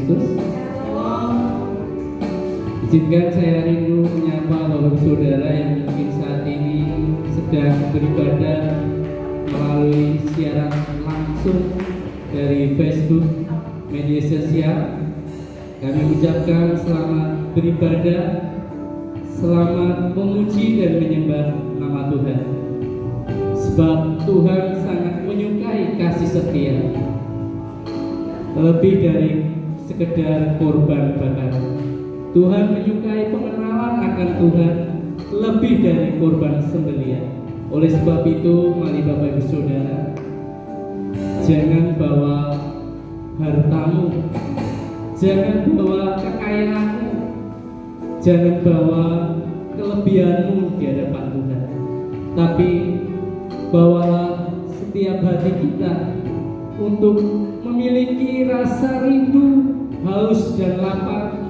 Kristus. Izinkan saya rindu menyapa Bapak Saudara yang mungkin saat ini sedang beribadah melalui siaran langsung dari Facebook, media sosial. Kami ucapkan selamat beribadah, selamat memuji dan menyembah nama Tuhan. Sebab Tuhan sangat menyukai kasih setia, lebih dari sekedar korban bakar. Tuhan menyukai pengenalan akan Tuhan lebih dari korban sembelihan. Oleh sebab itu, mari Bapak Ibu Saudara, jangan bawa hartamu, jangan bawa kekayaanmu, jangan bawa kelebihanmu di hadapan Tuhan, tapi bawalah setiap hati kita untuk memiliki rasa rindu, haus dan lapar,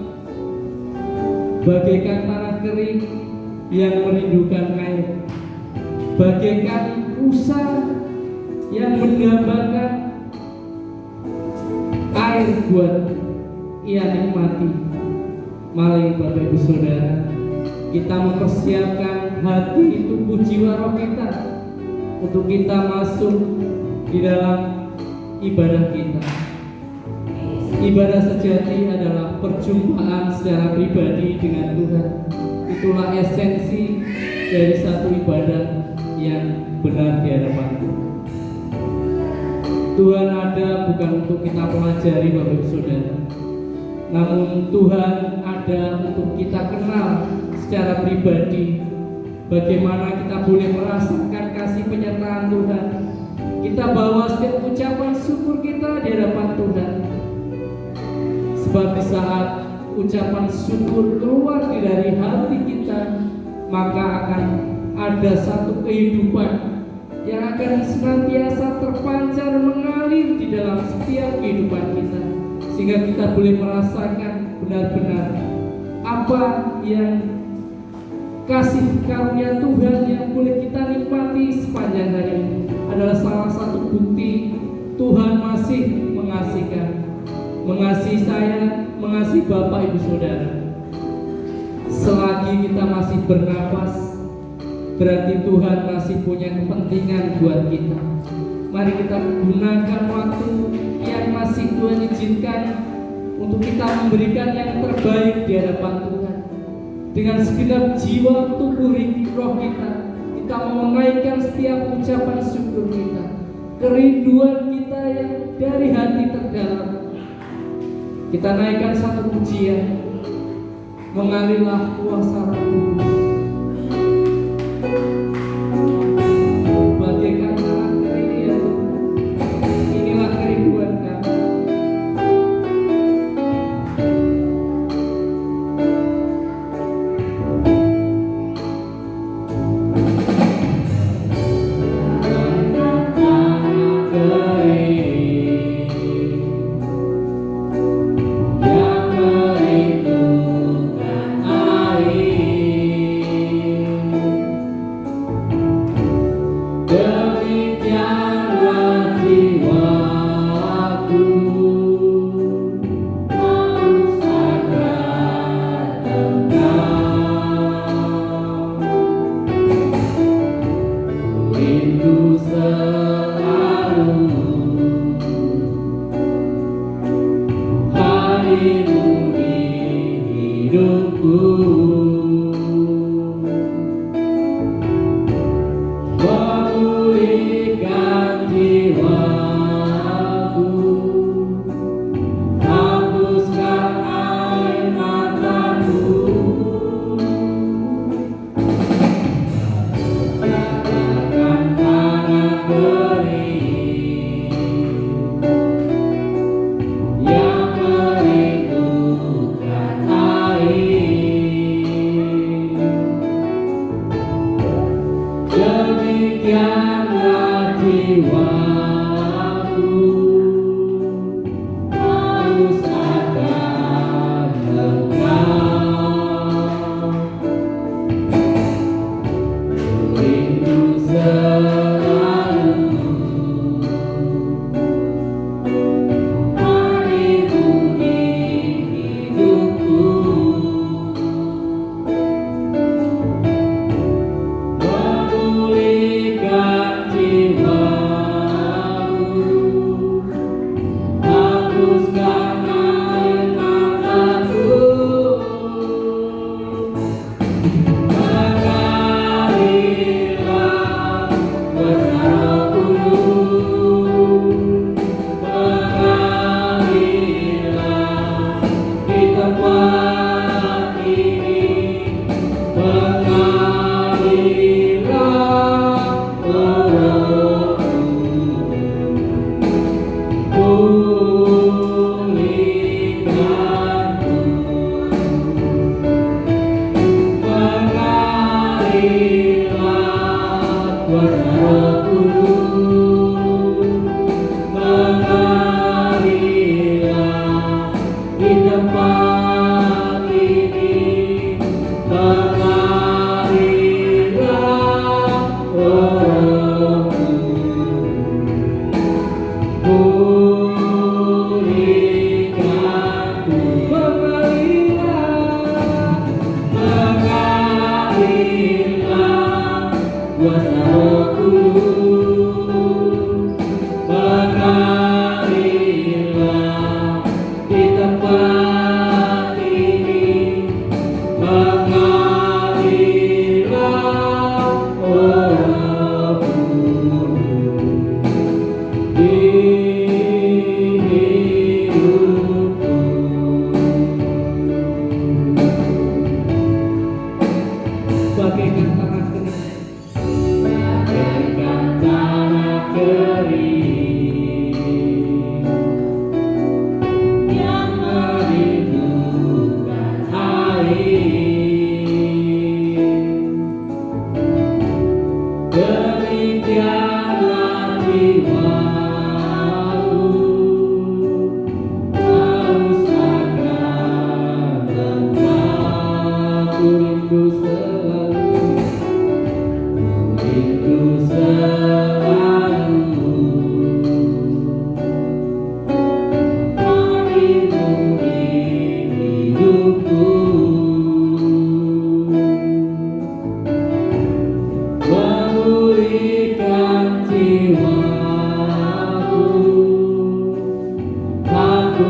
bagaikan tanah kering yang merindukan air, bagaikan rusa yang mendambakan air buat ia nikmati. Mari Bapak Ibu Saudara, kita mempersiapkan hati, tubuh, jiwa, roh kita untuk kita masuk di dalam ibadah kita. Ibadah sejati adalah perjumpaan secara pribadi dengan Tuhan. Itulah esensi dari satu ibadah yang benar di hadapan Tuhan. Tuhan ada bukan untuk kita pelajari Bapak Ibu Saudara, namun Tuhan ada untuk kita kenal secara pribadi. Bagaimana kita boleh merasakan kasih penyertaan Tuhan. Kita bawa setiap ucapan syukur kita di hadapan Tuhan. Sebab di saat ucapan syukur keluar dari hati kita, maka akan ada satu kehidupan yang akan senantiasa terpancar mengalir di dalam setiap kehidupan kita, sehingga kita boleh merasakan benar-benar apa yang kasih karunia Tuhan yang boleh kita nikmati sepanjang hari ini. Adalah salah satu bukti Tuhan masih mengasihi saya, mengasihi Bapak Ibu Saudara. Selagi kita masih bernafas, berarti Tuhan masih punya kepentingan buat kita. Mari kita gunakan waktu yang masih Tuhan izinkan untuk kita memberikan yang terbaik di hadapan Tuhan. Dengan segenap jiwa, tubuh, roh kita, kita menaikkan setiap ucapan syukur kita, kerinduan kita yang dari hati terdalam. Kita naikkan satu pujian, mengalirlah kuasa Roh Kudus. Bagaikan tanah kering ya Tuhan, inilah kerinduan kami. Yang merindukan air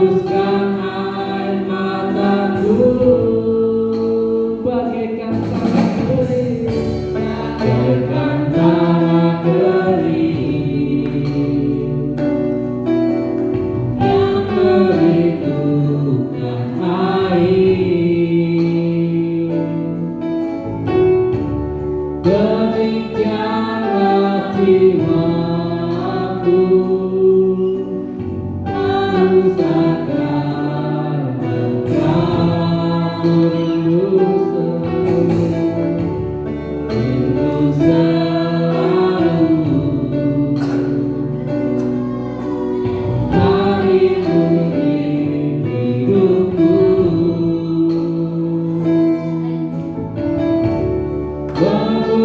hapuskan air mataku bagaikan tanah kering, bagaikan tanah kering yang merindukan air. Demikianlah jiwaku, aku sangat mengaku rindu selalu melindungi hidupku.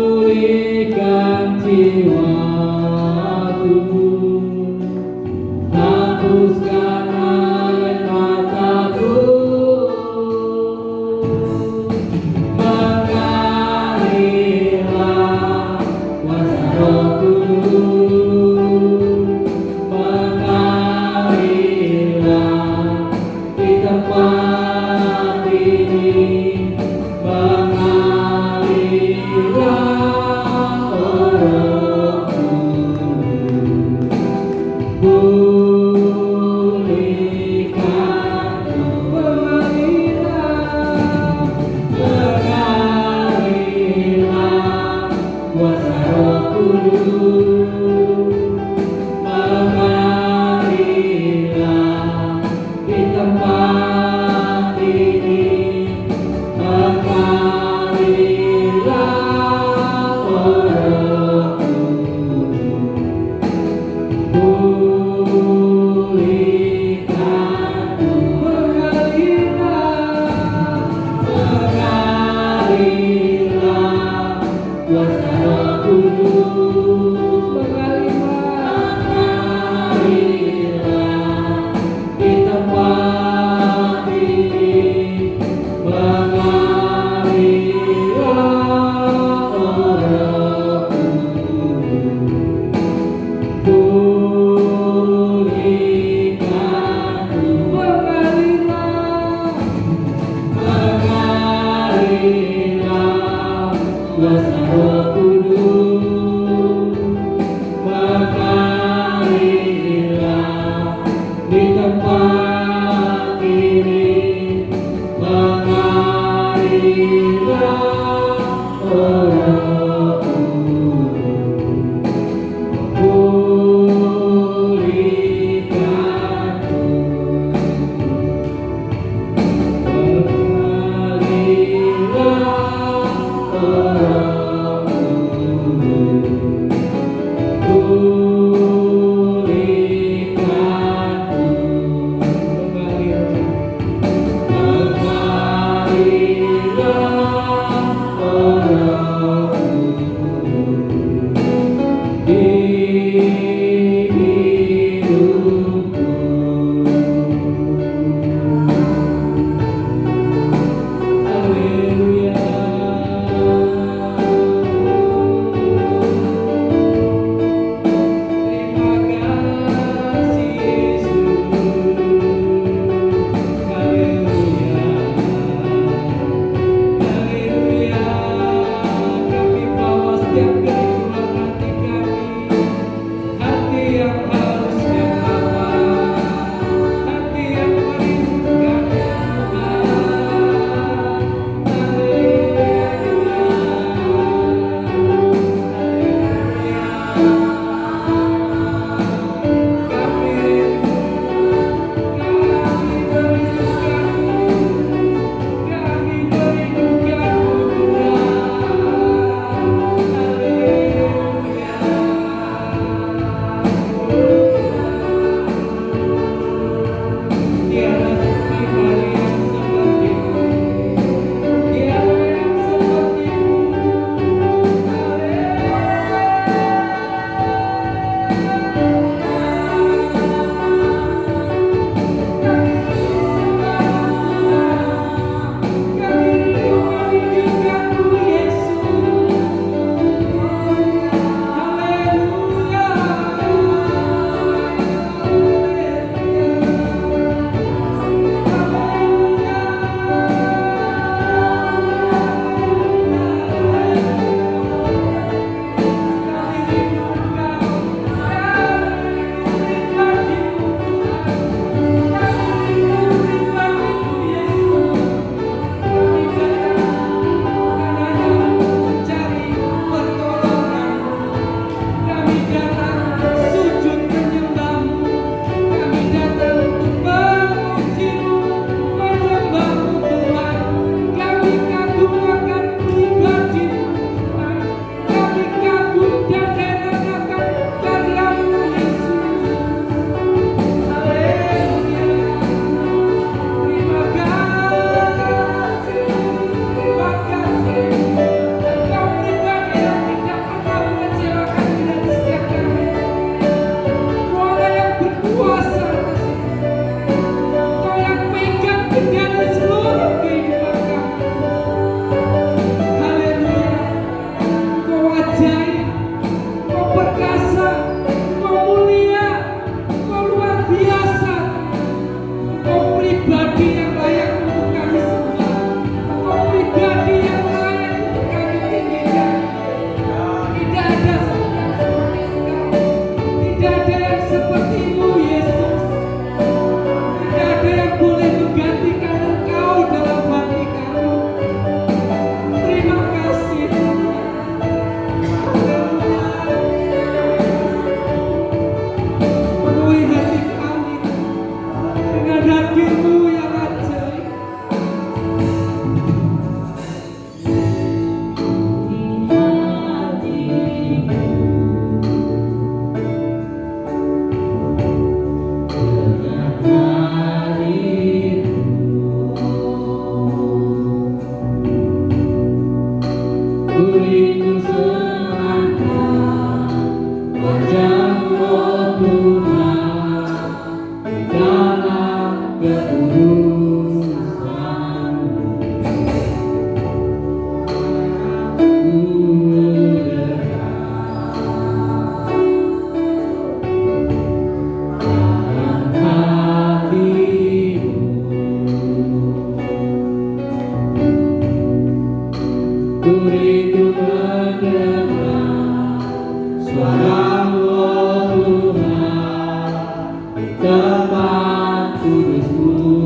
Memulihkan jiwaku, hapuskan air mataku, mengalirlah kuasa Roh Kudus, mengalirlah di tempat ini, mengalirlah kuasa Roh Kudus, mengalirlah di tempat ini, mengalirlah Roh Kudus, pulihkanku, mengalirlah kuasa Roh Kudus, mengalirlah di tempat ini, mengalirlah Roh Kudus, pulihkanku, mengalirlah kuasa Roh Kudus, mengalirlah di tempat ini, mengalirlah Roh Kudus, pulihkanku, mengalirlah Roh Kudus, mengalirlah Roh hadirat-Mu yang ajaib. Rindu semangkat wajah-Mu Tuhan di dalam keurusan. Dalam hati-Mu ku rindu mendengar suara-Mu Tuhan di tempat kudus-Mu.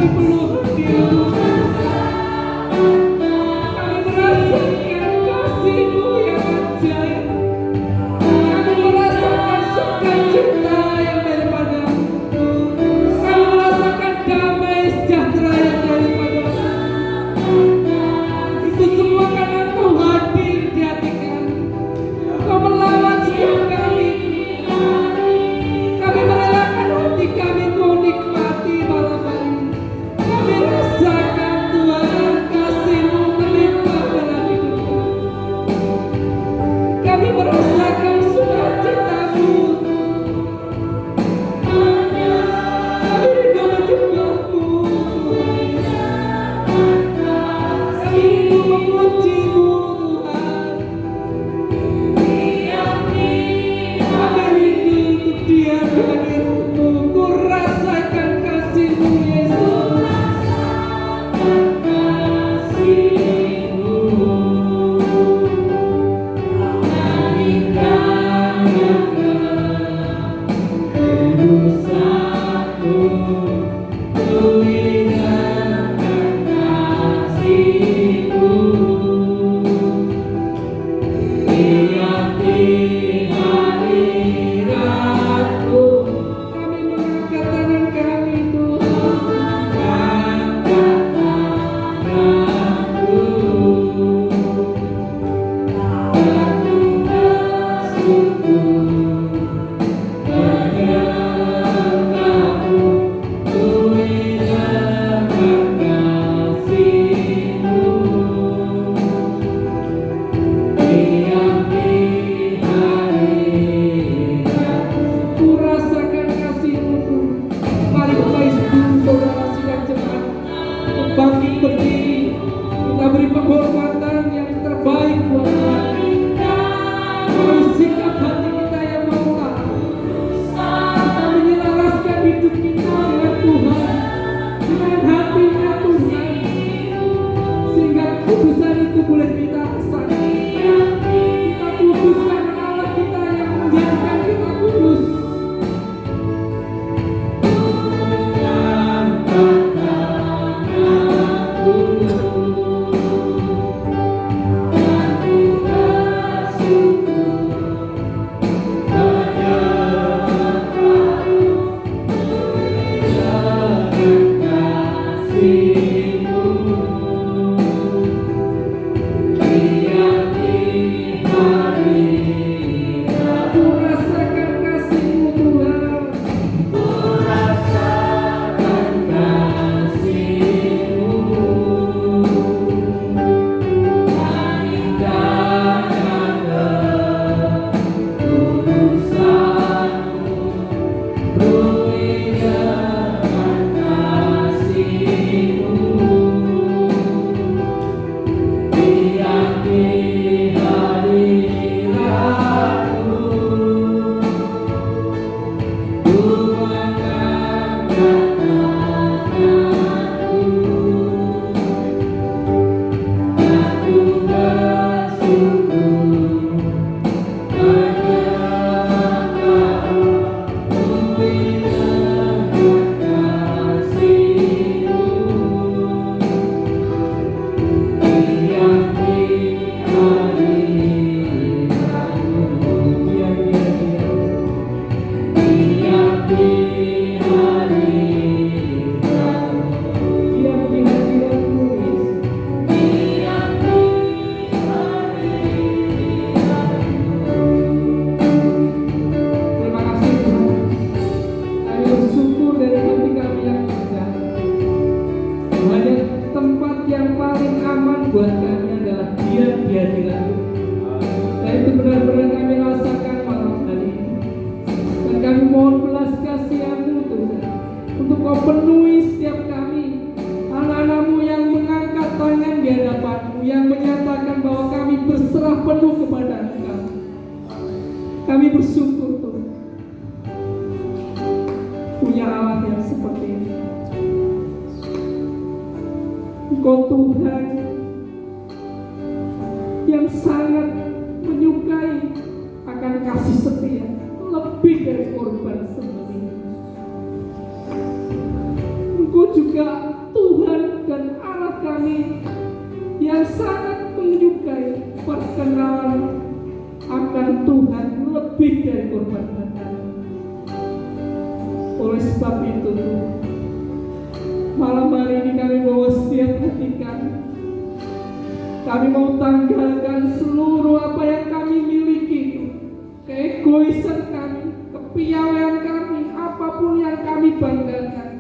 kami perlu hadir-Mu. Kami merasakan kasih-Mu yang ajaib. Kami merasakan sukacita yang daripada-Mu. Kami merasakan damai sejahtera yang daripada-Mu. Itu semua karena Engkau hadir di hati kami. Engkau melawat setiap kami. Kami merelakan hati kami Kau nikmati malam hari ini. Kami rasakan Tuhan kasih-Mu melimpah dalam hidup kami. Kami merasakan sukacita-Mu. Kami rindu menyembah-Mu. Kami rindu memuji-Mu Tuhan. Kami rindu untuk diam di hadirat-Mu. Ku rasakan kasih-Mu Yesus. Kami mengangkat tangan kami Tuhan. Ku rasakan kasih-Mu Tuhan. Mari Bapak Ibu Saudara sidang jemaat bangkit berdiri. Kita beri penghormatan yang terbaik buat Tuhan. Mari sikap hati kita yang mau taat. Kita menyelaraskan hidup kita dengan Tuhan, dengan hatinya Tuhan, sehingga kudusan itu boleh kita rasakan. Kita kuduskan Allah kita yang menjadikan kita kudus. Ku rasakan kasih-Mu Tuhan. buat kami adalah diam di hadirat-Mu. Dan itu benar-benar kami rasakan malam hari ini. Dan kami mohon belas kasihan-Mu Tuhan, untuk Kau penuhi setiap kami, anak-anak-Mu yang mengangkat tangan di hadapan-Mu, yang menyatakan bahwa kami berserah penuh kepada Engkau. Kami bersyukur Tuhan, punya Allah yang seperti ini. Engkau Tuhan yang sangat menyukai akan kasih setia, lebih dari korban sembelih. Engkau juga juga Tuhan dan Allah kami yang sangat menyukai perkenalan akan Tuhan lebih dari korban badan. Oleh sebab itu, malam hari ini kami bawa setiap hati kami. Kami mau tanggalkan seluruh apa yang kami miliki, keegoisan kami, kepiawaian kami, apapun yang kami banggakan.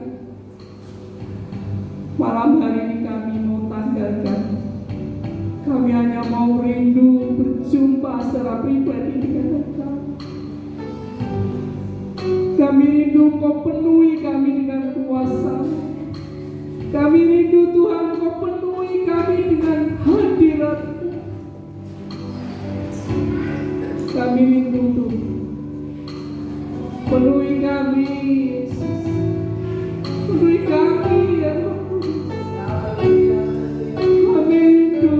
Malam hari ini kami mau tanggalkan. Kami hanya mau rindu berjumpa secara pribadi dengan Engkau. Kami rindu Kau penuhi kami dengan kuasa. Kami rindu Tuhan Kau penuhi kami dengan hadirat-Mu. Kami rindu Tuhan, penuhi kami Yesus. Penuhi kami ya Tuhan. Kami rindu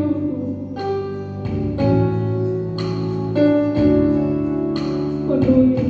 penuhi.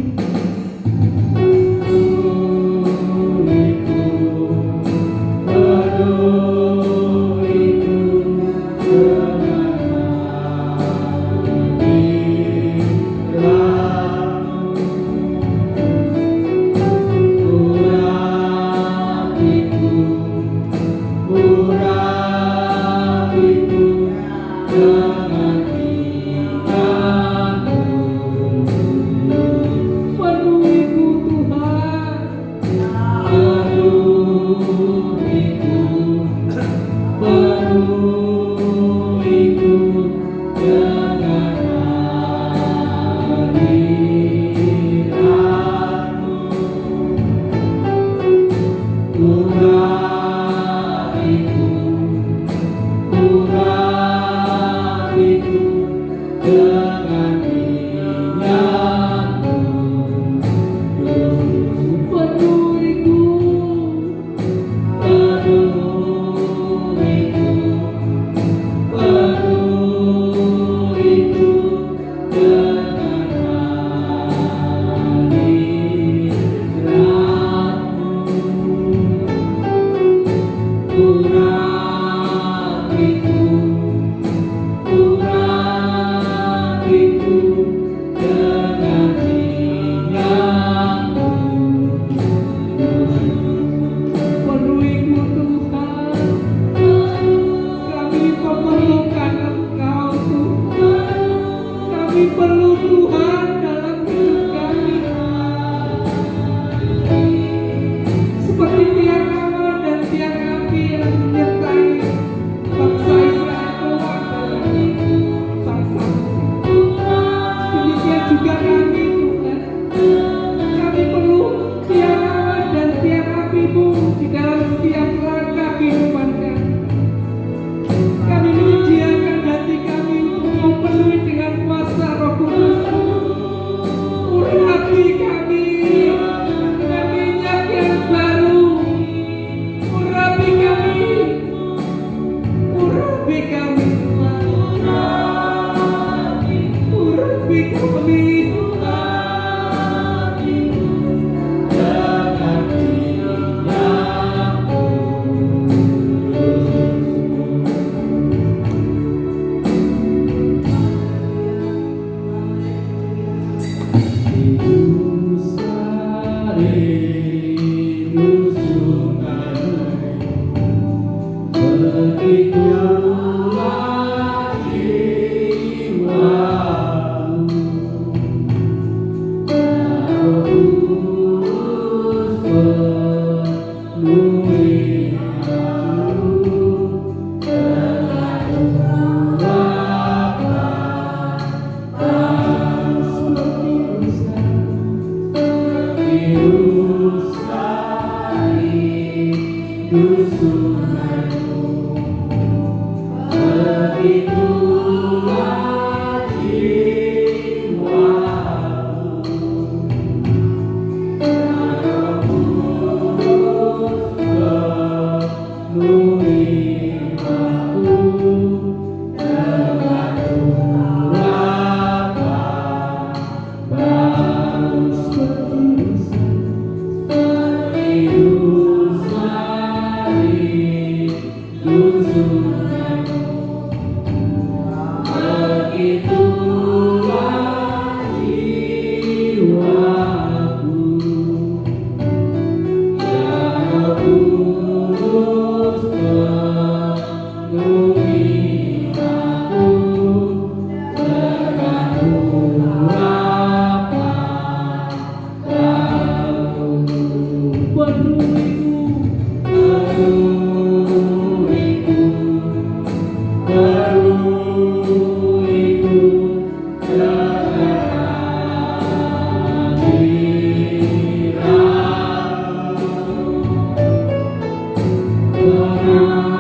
Urapiku,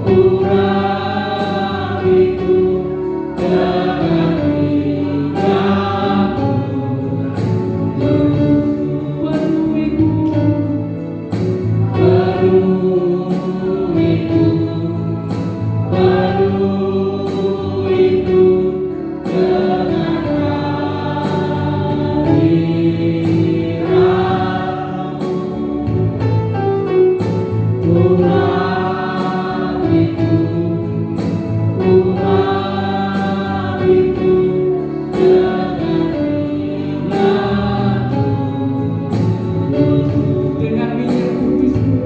urapiku, dengan minyak-Mu. Penuhiku, penuhiku, penuhiku dengan hadirat-Mu. Urapiku, urapiku dengan minyak-Mu. Dengan minyak kudus-Mu,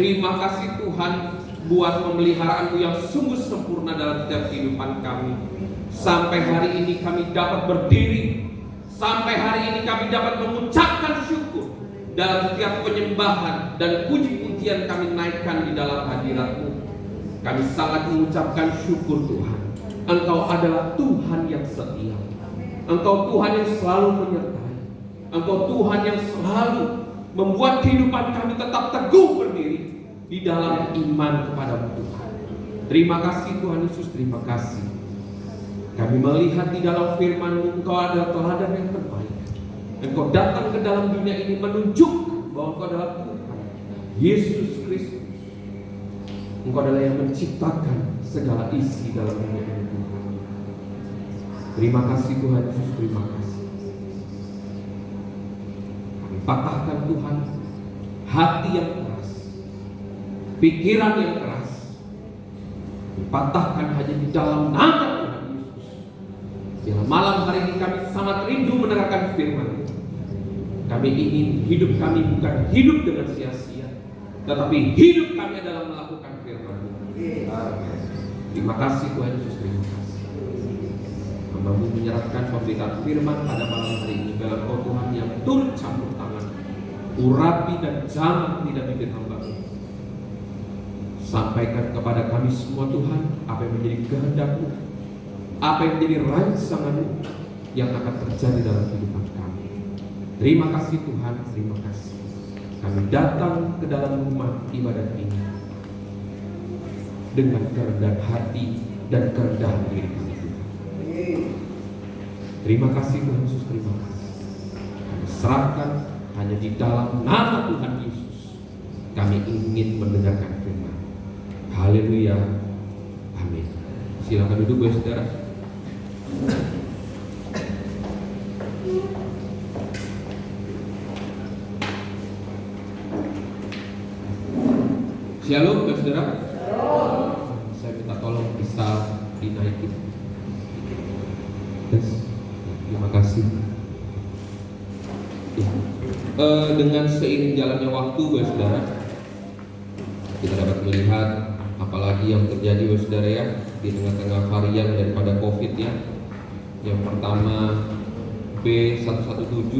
Terima kasih Tuhan buat pemeliharaan-Mu yang sungguh sempurna dalam setiap kehidupan kami. Sampai hari ini kami dapat berdiri, sampai hari ini kami dapat mengucapkan syukur dalam setiap penyembahan dan puji-pujian kami naikkan di dalam hadirat-Mu. Kami sangat mengucapkan syukur Tuhan. Engkau adalah Tuhan yang setia. Engkau Tuhan yang selalu menyertai. Engkau Tuhan yang selalu membuat kehidupan kami tetap teguh berdiri di dalam iman kepada Tuhan. Terima kasih Tuhan Yesus, terima kasih. Kami melihat di dalam firman-Mu, Engkau adalah teladan yang terbaik. Engkau datang ke dalam dunia ini menunjuk bahwa Engkau adalah Tuhan Yesus Kristus. Engkau adalah yang menciptakan segala isi dalam dunia ini. Terima kasih Tuhan Yesus, terima kasih. Kami patahkan Tuhan hati yang keras, pikiran yang keras, dipatahkan hanya di dalam nama Tuhan Yesus. Dalam malam hari ini kami sangat rindu mendengarkan firman. Kami ingin hidup kami bukan hidup dengan sia-sia, tetapi hidup kami adalah melakukan firman. Terima kasih Tuhan Yesus, terima kasih. Hamba-Mu menyerahkan pemberitaan firman pada malam hari ini dalam Kau Tuhan yang turut campur tangan, urapi dan jamah lidah bibir hamba-Mu. Sampaikan kepada kami semua Tuhan apa yang menjadi kehendak-Mu, apa yang menjadi rancangan-Mu yang akan terjadi dalam kehidupan kami. Terima kasih Tuhan, terima kasih. Kami datang ke dalam rumah ibadat ini dengan kerendahan hati dan kerendahan diri kami Tuhan. Terima kasih Tuhan Yesus, terima kasih. Kami serahkan hanya di dalam nama Tuhan Yesus. Kami ingin mendengarkan firman. Haleluya, amin. Silakan duduk saudara. Shalom saudara. Saya minta tolong bisa dinaikin. Yes. Terima kasih. Ya. Dengan seiring jalannya waktu saudara, kita dapat melihat apalagi yang terjadi saudara ya di tengah-tengah varian daripada COVID ya. Yang pertama B117,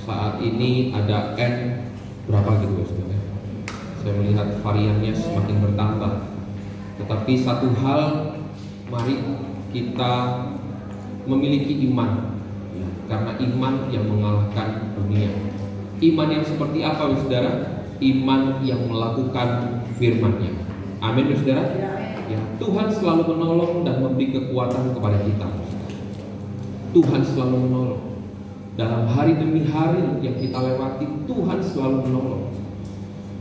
saat ini ada N berapa gitu saudara. Saya melihat variannya semakin bertambah. Tetapi satu hal, mari kita memiliki iman ya, karena iman yang mengalahkan dunia. Iman yang seperti apa saudara? Iman yang melakukan firman-Nya. Amin saudara. Ya, Tuhan selalu menolong dan memberi kekuatan kepada kita. Tuhan selalu menolong. Dalam hari demi hari yang kita lewati, Tuhan selalu menolong.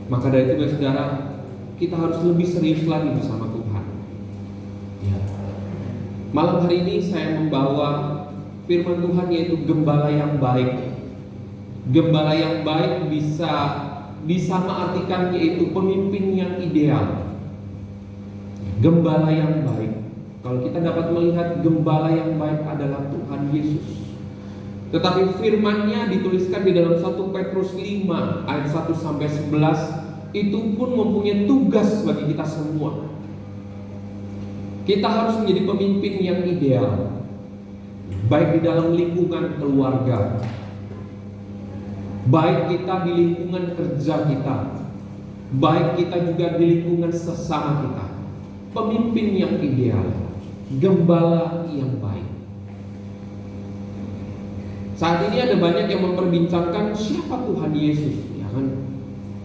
Maka dari itu saudara, kita harus lebih serius lagi bersama Tuhan ya. Malam hari ini saya membawa firman Tuhan, yaitu gembala yang baik. Gembala yang baik bisa disamaartikan yaitu pemimpin yang ideal. Gembala yang baik, kalau kita dapat melihat gembala yang baik adalah Tuhan Yesus. Tetapi firman-Nya dituliskan di dalam 1 Petrus 5 ayat 1 sampai 11, itu pun mempunyai tugas bagi kita semua. Kita harus menjadi pemimpin yang ideal, baik di dalam lingkungan keluarga, baik kita di lingkungan kerja kita, baik kita juga di lingkungan sesama kita. Pemimpin yang ideal, gembala yang baik. Saat ini ada banyak yang memperbincangkan siapa Tuhan Yesus, ya kan?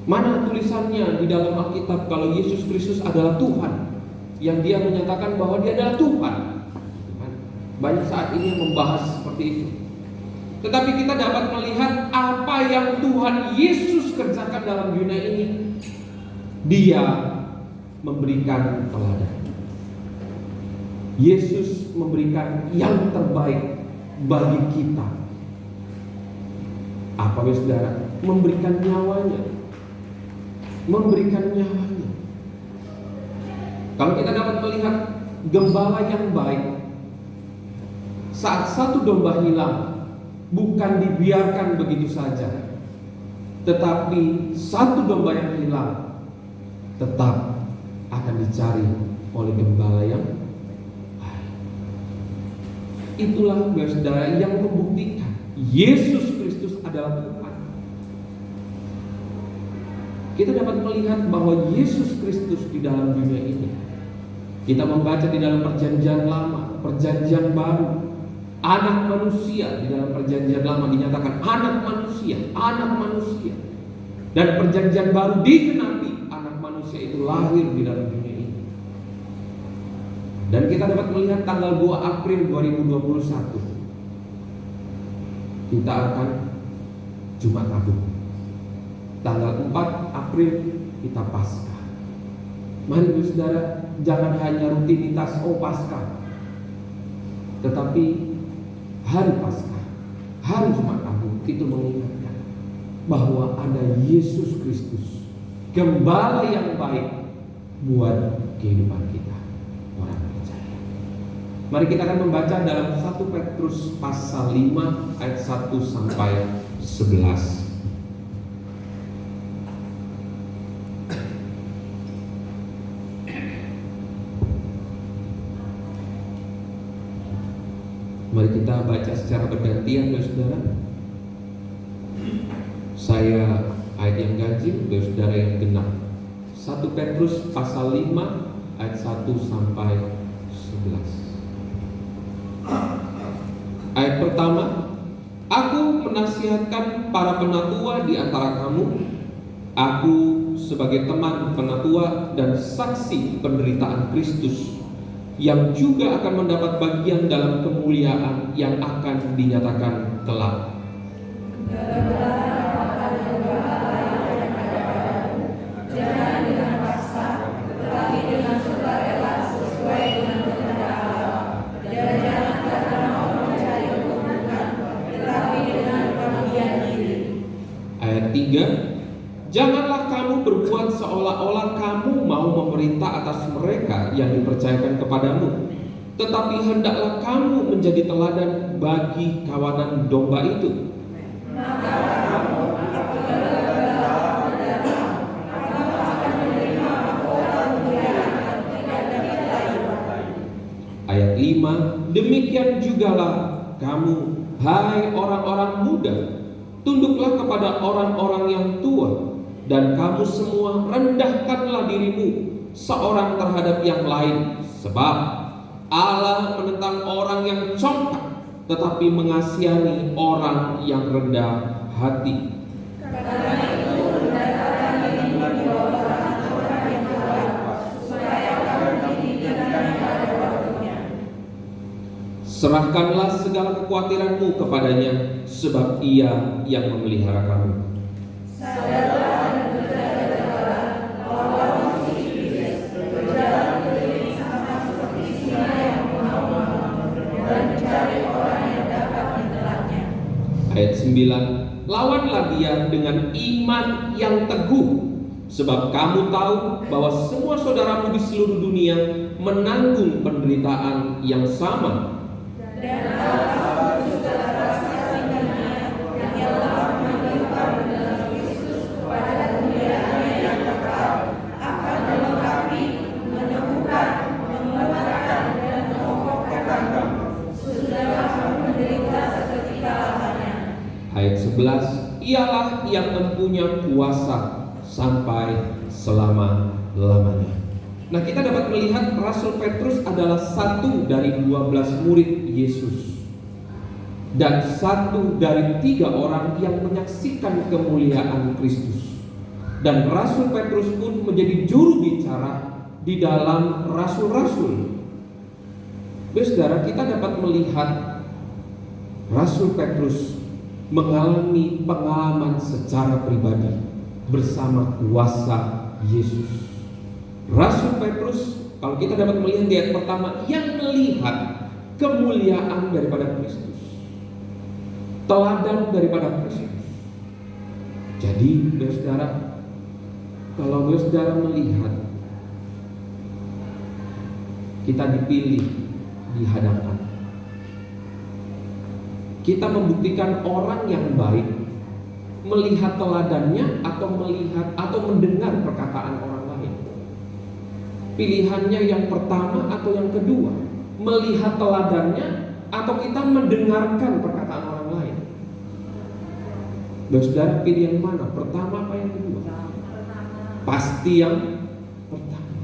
Mana tulisannya di dalam Alkitab kalau Yesus Kristus adalah Tuhan, yang Dia menyatakan bahwa Dia adalah Tuhan. Banyak saat ini yang membahas seperti itu. Tetapi kita dapat melihat apa yang Tuhan Yesus kerjakan dalam dunia ini. Dia memberikan teladan. Yesus memberikan yang terbaik bagi kita. Apa saudara? Memberikan nyawanya. Memberikan nyawanya. Kalau kita dapat melihat gembala yang baik, saat satu domba hilang, bukan dibiarkan begitu saja, tetapi satu domba yang hilang tetap akan dicari oleh gembala yang baik. Itulah saudara yang membuktikan Yesus Kristus adalah Tuhan. Kita dapat melihat bahwa Yesus Kristus di dalam dunia ini, kita membaca di dalam perjanjian lama, perjanjian baru, anak manusia. Di dalam perjanjian lama dinyatakan anak manusia, anak manusia. Dan perjanjian baru digenapi, anak manusia itu lahir di dalam dunia ini. Dan kita dapat melihat tanggal 2 April 2021 kita akan Jumat Agung. Tanggal 4 April kita Paskah. Mari saudara, jangan hanya rutinitas Paskah, tetapi hari Paskah, hari Jumat Agung itu mengingatkan bahwa ada Yesus Kristus, gembala yang baik buat kehidupan kita, orang percaya. Mari kita akan membaca dalam 1 Petrus pasal 5 ayat 1 sampai 11. Mari kita baca secara bergantian, saudara. Saya ayat yang ganjil, saudara yang genap. 1 Petrus pasal 5 ayat 1 sampai 11. Ayat pertama, aku menasihatkan para penatua di antara kamu. Aku sebagai teman penatua dan saksi penderitaan Kristus, yang juga akan mendapat bagian dalam kemuliaan yang akan dinyatakan kelak. Jangan dengan paksa, tetapi dengan sukarela sesuai dengan kehendak Allah. Dan jangan karena mau mencari keuntungan, tetapi dengan pengabdian diri. Ayat 3, janganlah kamu berbuat seolah-olah kamu mau memerintah atas mereka yang dipercayakan kepadamu, tetapi hendaklah kamu menjadi teladan bagi kawanan domba itu. Maka kamu apabila lelah mendatang, kamu akan menerima mahkota kemuliaan yang tidak dapat layu. Ayat 5, demikian jugalah kamu, hai orang-orang muda, tunduklah kepada orang-orang yang tua, dan kamu semua rendahkanlah dirimu seorang terhadap yang lain, sebab Allah menentang orang yang congkak, tetapi mengasihani orang yang rendah hati. Karena itu rendahkanlah dirimu di bawah orang yang kuat, supaya kamu dididik pada waktunya. Serahkanlah segala kekhawatiranmu kepadanya, sebab Ia yang memelihara kamu. Sadarlah dan berjaga-jagalah bahwa musuh iblis berjalan keliling sama seperti singa yang mengaum-ngaum dan mencari orang yang dapat ditelannya. Ayat 9, lawanlah dia dengan iman yang teguh, sebab kamu tahu bahwa semua saudaramu di seluruh dunia menanggung penderitaan yang sama. Dan Allah juga rasa kasih-Nya yang telah memanggil kamu dalam Kristus kepada kemuliaan-Nya yang kekal, akan melengkapi, meneguhkan, menguatkan, dan mengokohkan kamu. Sudahlah kamu menderita seketika lamanya. Ayat 11, ialah yang mempunyai kuasa sampai selama-lamanya. Nah, kita dapat melihat Rasul Petrus adalah satu dari 12 murid Yesus, dan satu dari 3 orang yang menyaksikan kemuliaan Kristus. Dan Rasul Petrus pun menjadi juru bicara di dalam rasul-rasul. Saudara, kita dapat melihat Rasul Petrus mengalami pengalaman secara pribadi bersama kuasa Yesus. Rasul Petrus, kalau kita dapat melihat di ayat pertama, yang melihat kemuliaan daripada Kristus, teladan daripada Kristus. Jadi, saudara, kalau saudara melihat kita dipilih di hadapan, kita membuktikan orang yang baik, melihat teladannya atau melihat atau mendengar perkataan orang lain. pilihannya yang pertama atau yang kedua? Melihat teladannya atau kita mendengarkan perkataan orang lain? Saudara, pilih yang mana? Pertama apa yang kedua? Pasti yang pertama.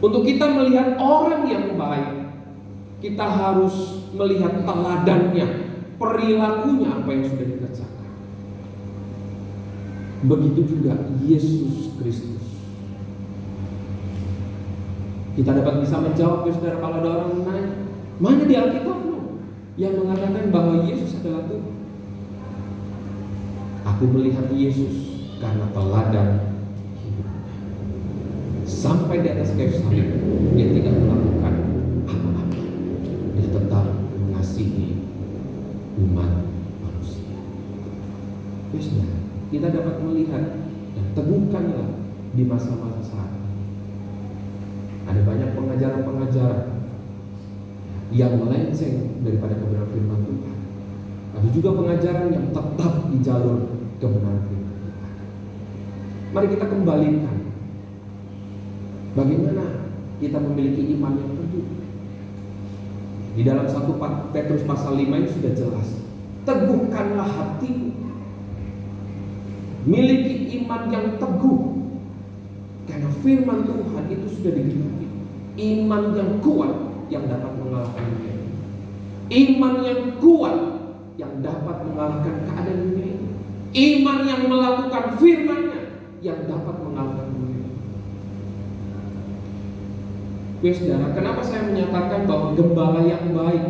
Untuk kita melihat orang yang baik, kita harus melihat teladannya, perilakunya, apa yang sudah dikerjakan. Begitu juga Yesus Kristus. Kita dapat bisa menjawab, saudara, kalau ada orang menanya, mana di Alkitab yang mengatakan bahwa Yesus adalah Tuhan? Aku melihat Yesus karena teladan hidupnya. Sampai di atas kayu salib, dia tidak melakukan apa-apa. Dia tetap mengasihi umat manusia. Saudara, kita dapat melihat dan teguhkanlah di masa-masa saat ini. Ada banyak pengajaran-pengajaran yang melenceng daripada kebenaran firman Tuhan. Ada juga pengajaran yang tetap di jalur kebenaran firman Tuhan. Mari kita kembalikan bagaimana kita memiliki iman yang teguh. Di dalam 1 Petrus pasal 5 ini sudah jelas. Teguhkanlah hatimu. Miliki iman yang teguh. Karena firman Tuhan itu sudah digenapi. Iman yang kuat yang dapat mengalahkan dunia ini. Iman yang kuat yang dapat mengalahkan keadaan dunia ini. Iman yang melakukan firman-Nya yang dapat mengalahkan dunia ini. Saudara, kenapa saya menyatakan bahwa gembala yang baik,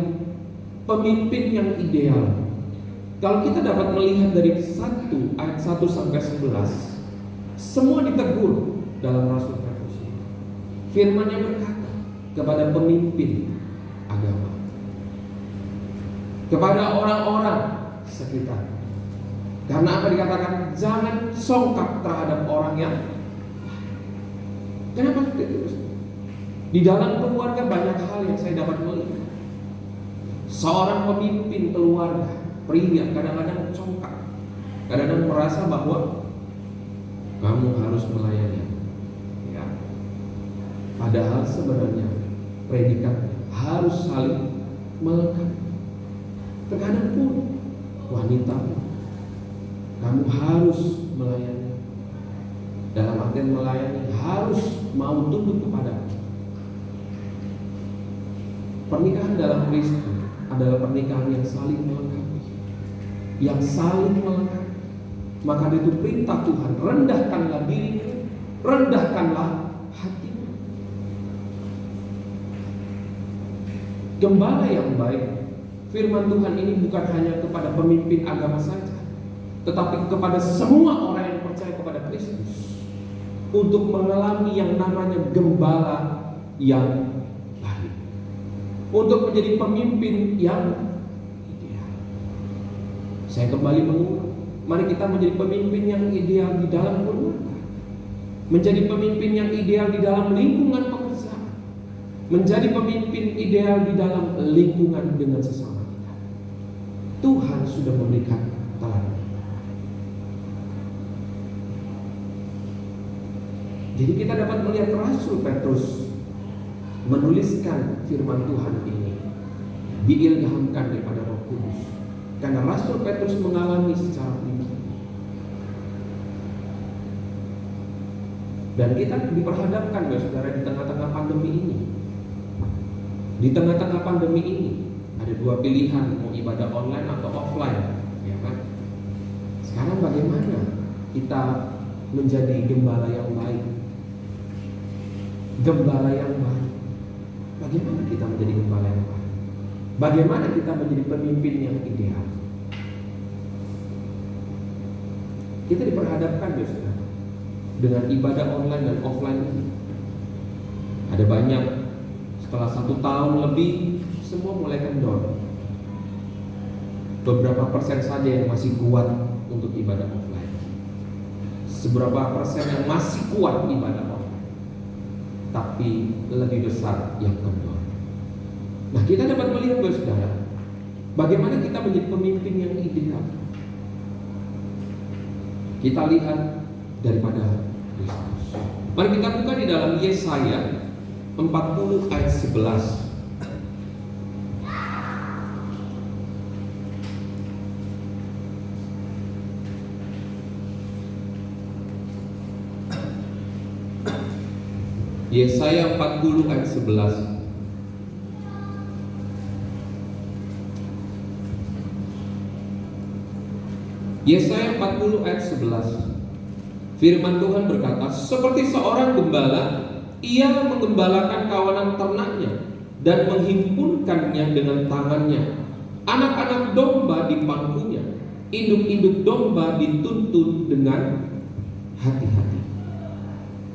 pemimpin yang ideal? Kalau kita dapat melihat dari 1 ayat 1 sampai 11, semua ditegur dalam Rasul Petrus. Firman-Nya berkata kepada pemimpin agama, kepada orang-orang sekitar. Karena apa dikatakan? Jangan songkak terhadap orang yang. Kenapa seperti itu? Di dalam keluarga banyak hal yang saya dapat melihat. Seorang pemimpin keluarga, pria, kadang-kadang songkak, kadang-kadang merasa bahwa kamu harus melayani. Ya. Padahal sebenarnya predikat harus saling melengkapi. Terkadang pun wanita, kamu harus melayani. Dalam artian melayani harus mau tunduk kepada. Pernikahan dalam Kristus adalah pernikahan yang saling melengkapi, yang saling melengkapi. Maka itu perintah Tuhan, rendahkanlah dirimu, rendahkanlah hatimu. Gembala yang baik, firman Tuhan ini bukan hanya kepada pemimpin agama saja, tetapi kepada semua orang yang percaya kepada Kristus, untuk mengalami yang namanya gembala yang baik, untuk menjadi pemimpin yang ideal. Saya kembali mengulang, mari kita menjadi pemimpin yang ideal di dalam keluarga, menjadi pemimpin yang ideal di dalam lingkungan pekerjaan, menjadi pemimpin ideal di dalam lingkungan dengan sesama kita. Tuhan sudah memberikan teladan. Jadi kita dapat melihat Rasul Petrus menuliskan firman Tuhan ini diilhamkan daripada Roh Kudus, karena Rasul Petrus mengalami secara pribadi. Dan kita diperhadapkan, saudara, di tengah-tengah pandemi ini. Di tengah-tengah pandemi ini ada dua pilihan, mau ibadah online atau offline, ya kan? Sekarang bagaimana kita menjadi gembala yang baik? Gembala yang baik. Bagaimana kita menjadi gembala yang baik? Bagaimana kita menjadi pemimpin yang ideal? Kita diperhadapkan, saudara, dengan ibadah online dan offline ini. Ada banyak, setelah 1 tahun lebih, semua mulai kendor. Beberapa persen saja yang masih kuat untuk ibadah offline. Seberapa persen yang masih kuat ibadah offline, tapi lebih besar yang kendor. Nah, kita dapat melihat, saudara, bagaimana kita menjadi pemimpin yang ideal. Kita lihat daripada Kristus. Mari kita buka di dalam Yesaya 40 ayat 11. Yesaya 40 ayat 11. Yesaya 40 ayat 11. Firman Tuhan berkata, seperti seorang gembala, ia menggembalakan kawanan ternaknya dan menghimpunkannya dengan tangannya. Anak-anak domba di pangkunya, induk-induk domba dituntun dengan hati-hati.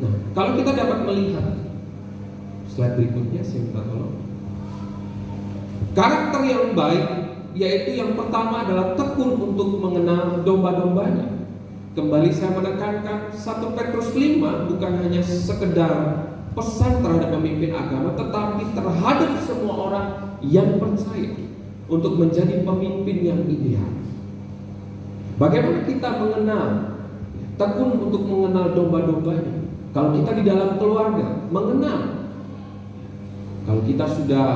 Nah, kalau kita dapat melihat slide berikutnya, saya minta tolong. Karakter yang baik, yaitu yang pertama adalah tekun untuk mengenal domba-dombanya. Kembali saya menekankan 1 Petrus 5 bukan hanya sekedar pesan terhadap pemimpin agama, tetapi terhadap semua orang yang percaya untuk menjadi pemimpin yang ideal. Bagaimana kita mengenal, tekun untuk mengenal domba-dombanya? Kalau kita di dalam keluarga mengenal, kalau kita sudah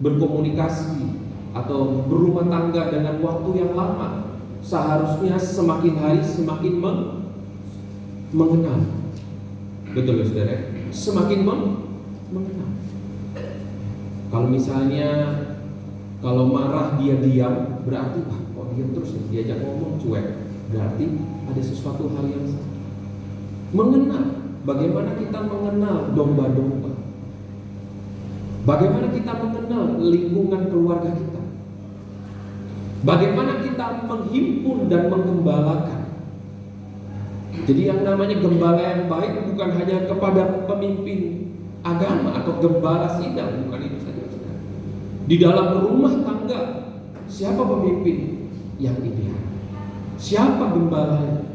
berkomunikasi atau berumah tangga dengan waktu yang lama, seharusnya semakin hari semakin mengenal. Betul ya saudara? Semakin mengenal. Kalau misalnya kalau marah dia diam, berarti kok diam terus ya? Diajak ngomong cuek, berarti ada sesuatu hal yang salah. Mengenal. Bagaimana kita mengenal domba-domba? Bagaimana kita mengenal lingkungan keluarga kita? Bagaimana kita menghimpun dan menggembalakan? Jadi yang namanya gembala yang baik bukan hanya kepada pemimpin agama atau gembala sidang, bukan itu saja. Di dalam rumah tangga, siapa pemimpin yang ideal? Siapa gembalanya?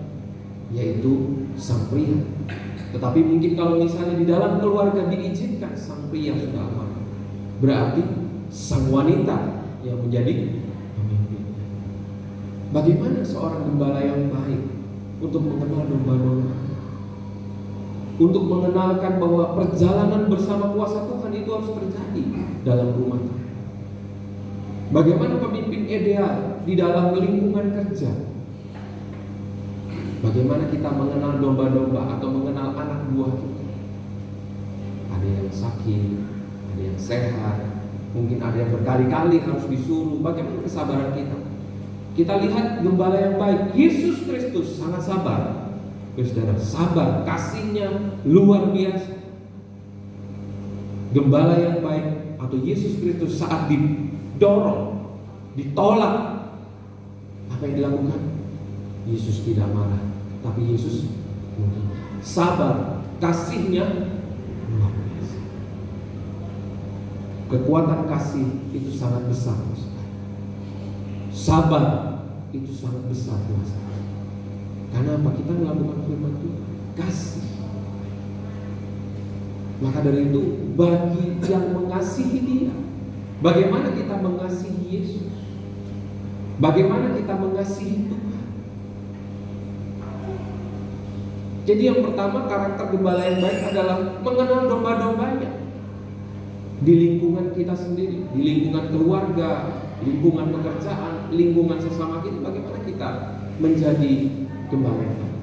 Yaitu sang pria. Tetapi mungkin kalau misalnya di dalam keluarga diizinkan sang pria sudah aman, berarti sang wanita yang menjadi pemimpin. Bagaimana seorang gembala yang baik untuk mengenal domba-domba, untuk mengenalkan bahwa perjalanan bersama kuasa Tuhan itu harus terjadi dalam rumah tangga? Bagaimana pemimpin ideal di dalam lingkungan kerja? Bagaimana kita mengenal domba-domba atau mengenal anak buah kita? Ada yang sakit, ada yang sehat, mungkin ada yang berkali-kali harus disuruh. Bagaimana kesabaran kita? Kita lihat gembala yang baik, Yesus Kristus sangat sabar. Saudara, sabar, kasihnya luar biasa. Gembala yang baik atau Yesus Kristus saat didorong, ditolak, apa yang dilakukan? Yesus tidak marah, tapi Yesus mungkin sabar, kasihnya luar biasa. Kekuatan kasih itu sangat besar. Sabar itu sangat besar kuasa. Karena apa? Kita melakukan firman Tuhan, kasih. Maka dari itu, bagi yang mengasihi Dia, bagaimana kita mengasihi Yesus? Bagaimana kita mengasihi Tuhan? Jadi yang pertama, karakter gembala yang baik adalah mengenal domba-dombanya. Di lingkungan kita sendiri, di lingkungan keluarga, lingkungan pekerjaan, lingkungan sesama kita, bagaimana kita menjadi gembala yang baik?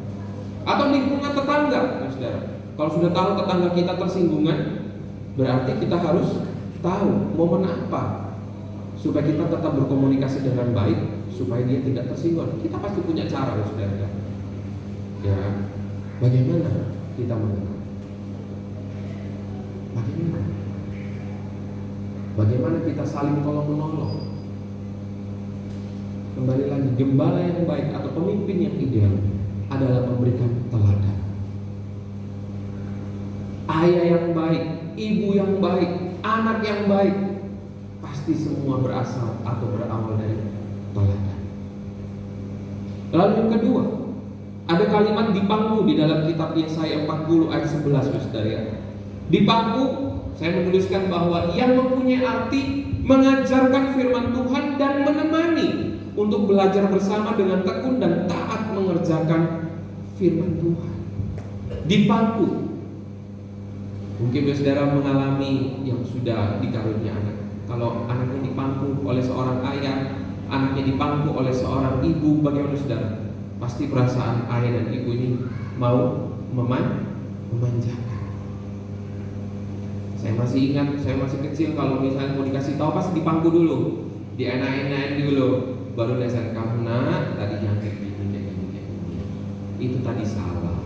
Atau lingkungan tetangga, saudara. Kalau sudah tahu tetangga kita tersinggungan, berarti kita harus tahu momen apa supaya kita tetap berkomunikasi dengan baik, supaya dia tidak tersinggung. Kita pasti punya cara, saudara. Ya. Bagaimana kita mengenal? Bagaimana kita saling tolong-menolong? Kembali lagi, gembala yang baik atau pemimpin yang ideal adalah memberikan teladan. Ayah yang baik, ibu yang baik, anak yang baik, pasti semua berasal atau berawal dari teladan. Lalu yang kedua, ada kalimat dipangku di dalam kitab Yesaya 40 ayat 11, saudara. Dipangku, saya menuliskan bahwa yang mempunyai arti mengajarkan firman Tuhan dan menemani untuk belajar bersama dengan tekun dan taat mengerjakan firman Tuhan. Dipangku, Mungkin saudara mengalami yang sudah dikarunia anak. Kalau anaknya dipangku oleh seorang ayah, anaknya dipangku oleh seorang ibu, bagaimana saudara? Pasti perasaan ayah dan ibu ini mau memanjakan. Saya masih ingat, saya masih kecil, kalau misalnya mau dikasih tahu pasti dipangku dulu, dienak-enakin dulu, baru dasar kamu nak tadi yang kayak gini. Itu tadi salah.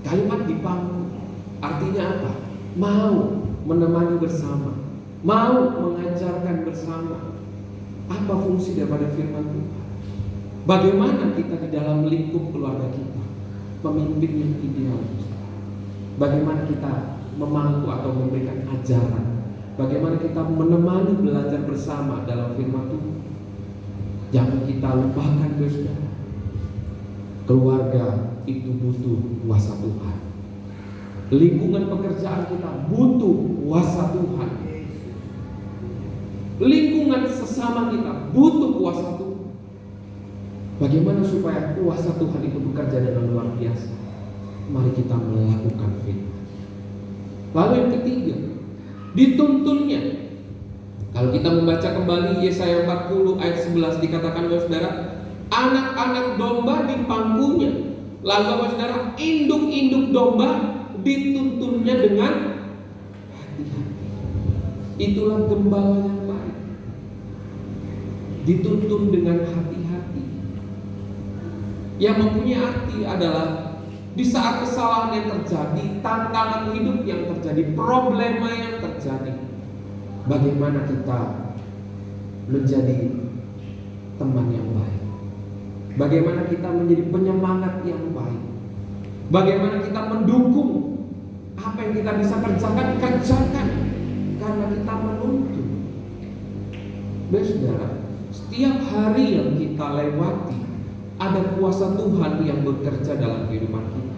Kalimat dipangku artinya apa? Mau menemani bersama, mau mengajarkan bersama. Apa fungsi daripada firman Tuhan? Bagaimana kita di dalam lingkup keluarga kita pemimpin yang ideal? Bagaimana kita memangku atau memberikan ajaran? Bagaimana kita menemani belajar bersama dalam firman Tuhan? Jangan kita lupakan, saudara, keluarga itu butuh kuasa Tuhan. Lingkungan pekerjaan kita butuh kuasa Tuhan. Lingkungan sesama kita butuh kuasa Tuhan. Bagaimana supaya kuasa Tuhan itu bekerja dengan luar biasa? Mari kita melakukan firman. Lalu yang ketiga, dituntunnya. Kalau kita membaca kembali Yesaya 40 ayat 11 dikatakan oleh saudara, anak-anak domba dipangkunya. Lalu saudara, induk-induk domba dituntunnya dengan hati-hati. Itulah gembala yang baik, dituntun dengan hati-hati. Yang mempunyai arti adalah di saat kesalahan yang terjadi, tantangan hidup yang terjadi, problema yang terjadi, bagaimana kita menjadi teman yang baik, bagaimana kita menjadi penyemangat yang baik, bagaimana kita mendukung apa yang kita bisa kerjakan, karena kita menuntun. Saudara, setiap hari yang kita lewati ada kuasa Tuhan yang bekerja dalam kehidupan kita,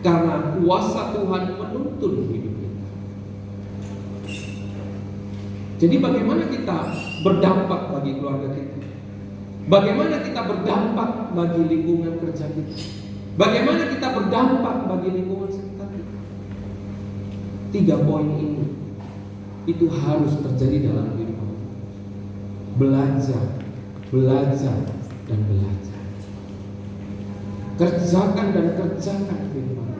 karena kuasa Tuhan menuntun hidup kita. Jadi bagaimana kita berdampak bagi keluarga kita? Bagaimana kita berdampak bagi lingkungan kerja kita? Bagaimana kita berdampak bagi lingkungan sekitar kita? 3 poin ini itu harus terjadi dalam kehidupan kita. Belajar, dan belajar. Kerjakan dan kerjakan firman.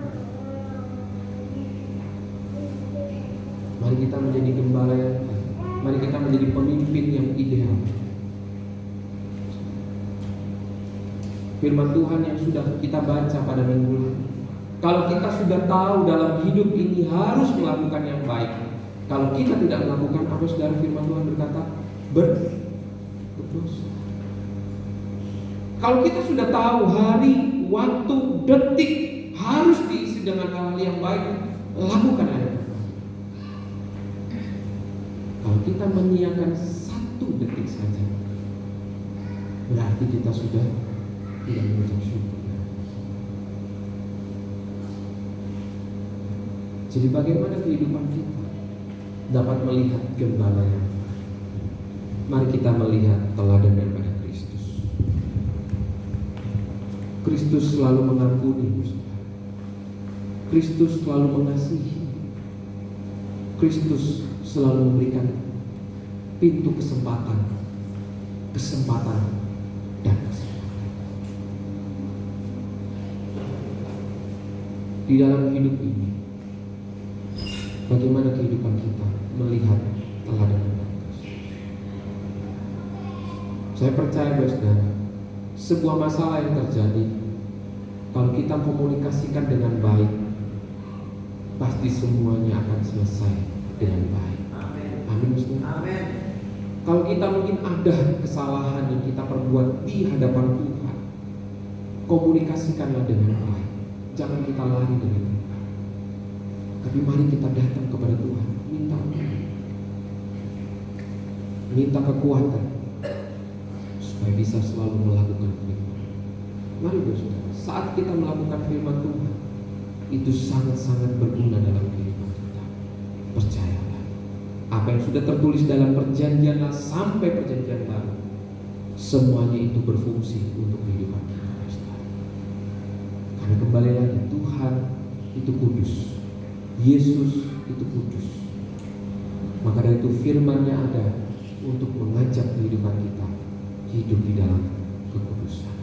Mari kita menjadi gembala yang baik. Mari kita menjadi pemimpin yang ideal. Firman Tuhan yang sudah kita baca pada minggu lalu, kalau kita sudah tahu dalam hidup ini harus melakukan yang baik, kalau kita tidak melakukan apa saudara, firman Tuhan berkata berdosa. Kalau kita sudah tahu hari, waktu, detik harus diisi dengan hal-hal yang baik, lakukan yang baik. Kalau kita menyiapkan 1 detik saja, berarti kita sudah tidak mengucap syukur. Jadi bagaimana kehidupan kita dapat melihat gembala yang baik? Mari kita melihat teladan daripada Kristus. Kristus selalu mengampuni, Kristus selalu mengasihi, Kristus selalu memberikan pintu kesempatan dan kesempatan. Di dalam hidup ini, bagaimana kehidupan kita melihat teladan Kristus? Saya percaya, saudara, sebuah masalah yang terjadi, kalau kita komunikasikan dengan baik, pasti semuanya akan selesai dengan baik. Amin, saudara. Amin. Kalau kita mungkin ada kesalahan yang kita perbuat di hadapan Tuhan, komunikasikanlah dengan baik. Jangan kita lari dari Tuhan, tapi mari kita datang kepada Tuhan, minta kekuatan supaya bisa selalu melakukan firman. Mari saudara, saat kita melakukan firman Tuhan, itu sangat-sangat berguna dalam kehidupan kita. Percayalah, apa yang sudah tertulis dalam perjanjian lama sampai perjanjian baru, semuanya itu berfungsi untuk kehidupan kita. Karena kembali lagi, Tuhan itu kudus. Yesus itu kudus. Maka dari itu firman-Nya ada untuk mengajak kehidupan kita hidup di dalam kekudusan.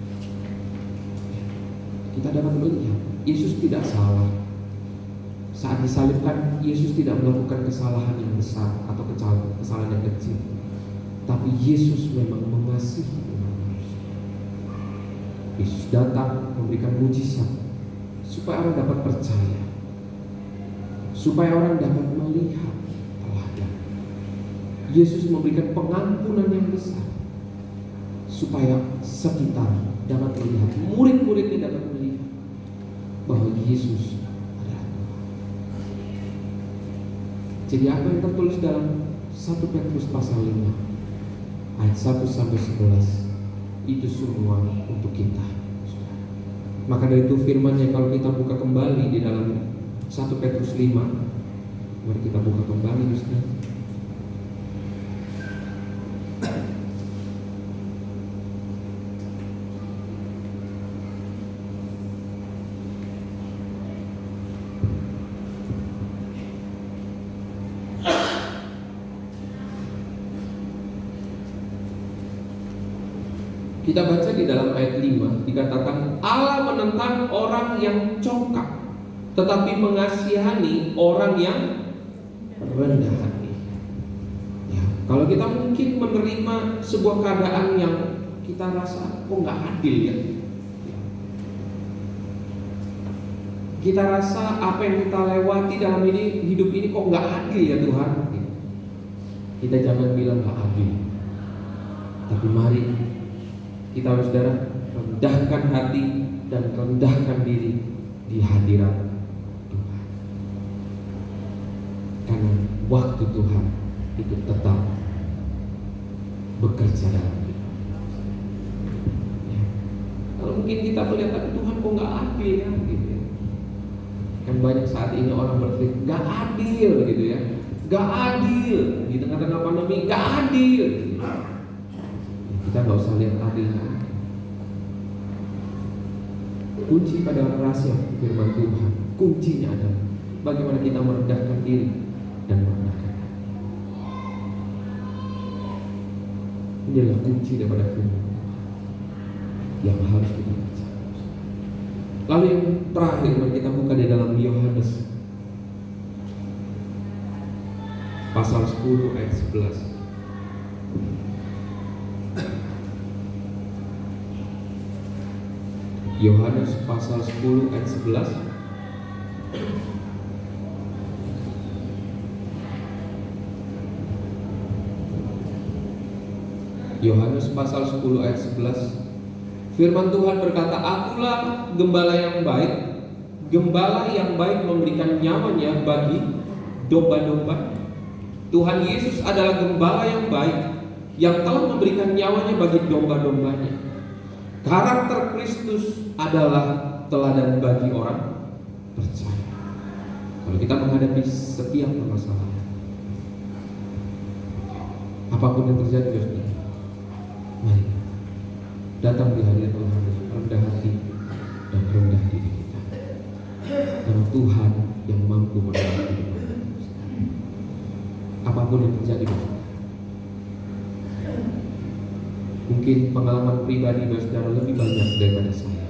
Kita dapat melihat Yesus tidak salah. Saat disalibkan, Yesus tidak melakukan kesalahan yang besar atau kesalahan yang kecil. Tapi Yesus memang mengasihi umat manusia. Yesus datang memberikan mujizat supaya orang dapat percaya, supaya orang dapat melihat teladan. Yesus memberikan pengampunan yang besar supaya sekitar dapat melihat, murid-muridnya dapat melihat bahwa Yesus adalah Tuhan. Jadi apa yang tertulis dalam 1 Petrus pasal 5 ayat 1 sampai 11 itu semua untuk kita. Maka dari itu firman-Nya kalau kita buka kembali di dalam 1 Petrus 5, mari kita buka kembali Ustaz. Kita baca di dalam ayat 5 dikatakan Allah menentang orang yang congkak, tetapi mengasihani orang yang rendah hati. Ya, kalau kita mungkin menerima sebuah keadaan yang kita rasa kok nggak adil ya. Kita rasa apa yang kita lewati dalam hidup ini kok nggak adil ya Tuhan. Kita jangan bilang nggak adil, tapi mari kita saudara rendahkan hati dan rendahkan diri di hadirat Tuhan. Karena waktu Tuhan itu tetap bekerja dalam kita. Ya. Kalau mungkin kita melihat tapi Tuhan kok nggak adil ya, gitu ya. Kan banyak saat ini orang berpikir nggak adil, gitu ya. Nggak adil di tengah-tengah pandemi, nggak adil. Kita nggak usah lihat adilnya. Kunci pada rahasia firman Tuhan, kuncinya adalah bagaimana kita merendahkan diri dan merendahkan hati. Ini adalah kunci daripada firman yang harus kita baca. Lalu yang terakhir mari kita buka di dalam Yohanes pasal 10 ayat 11. Yohanes pasal 10 ayat 11. Yohanes pasal 10 ayat 11. Firman Tuhan berkata, "Akulah gembala yang baik. Gembala yang baik memberikan nyawanya bagi domba-domba." Tuhan Yesus adalah gembala yang baik yang telah memberikan nyawanya bagi domba-dombanya. Karakter Kristus adalah teladan bagi orang percaya. Kalau kita menghadapi setiap permasalahan, apapun yang terjadi, mari datang di hadirat Tuhan dengan rendah hati dan rendah diri kita. Karena Tuhan yang mampu menolong hidup kita. Apapun yang terjadi, mungkin pengalaman pribadi saudara lebih banyak daripada saya.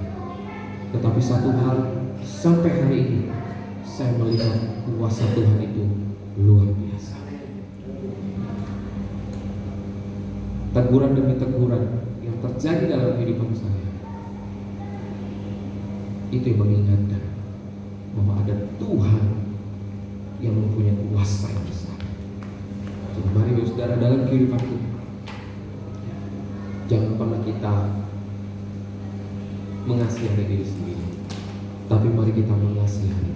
Tetapi satu hal, sampai hari ini saya melihat kuasa Tuhan itu luar biasa. Teguran demi teguran yang terjadi dalam kehidupan saya, itu yang mengingatkan bahwa ada Tuhan yang mempunyai kuasa yang besar. Jadi mari saudara dalam kehidupan kita, jangan pernah kita mengasihani diri sendiri, tapi mari kita mengasihi.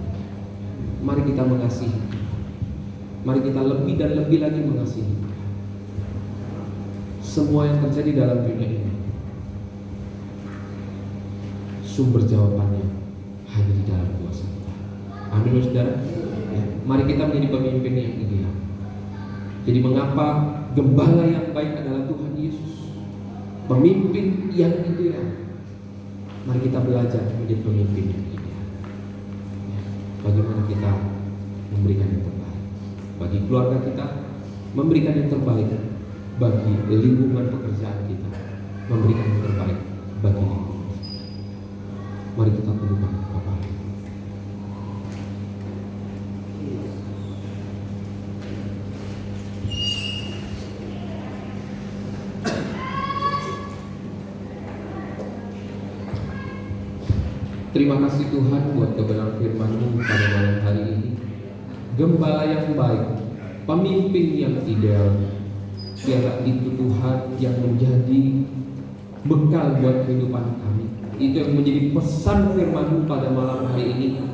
Mari kita mengasihi. Mari kita lebih dan lebih lagi mengasihi. Semua yang terjadi dalam dunia ini, sumber jawabannya hanya di dalam kuasa Tuhan. Amin, saudara. Ya, mari kita menjadi pemimpin yang ideal. Jadi mengapa gembala yang baik adalah Tuhan Yesus, pemimpin yang ideal. Mari kita belajar menjadi pemimpin yang ideal. Ya, bagaimana kita memberikan yang terbaik bagi keluarga kita, memberikan yang terbaik bagi lingkungan pekerjaan kita, memberikan yang terbaik bagi lingkungan. Mari kita tundukkan kepala. Terima kasih Tuhan buat kebenaran firman-Mu pada malam hari ini. Gembala yang baik, pemimpin yang ideal, biarlah itu Tuhan yang menjadi bekal buat kehidupan kami. Itu yang menjadi pesan firman-Mu pada malam hari ini.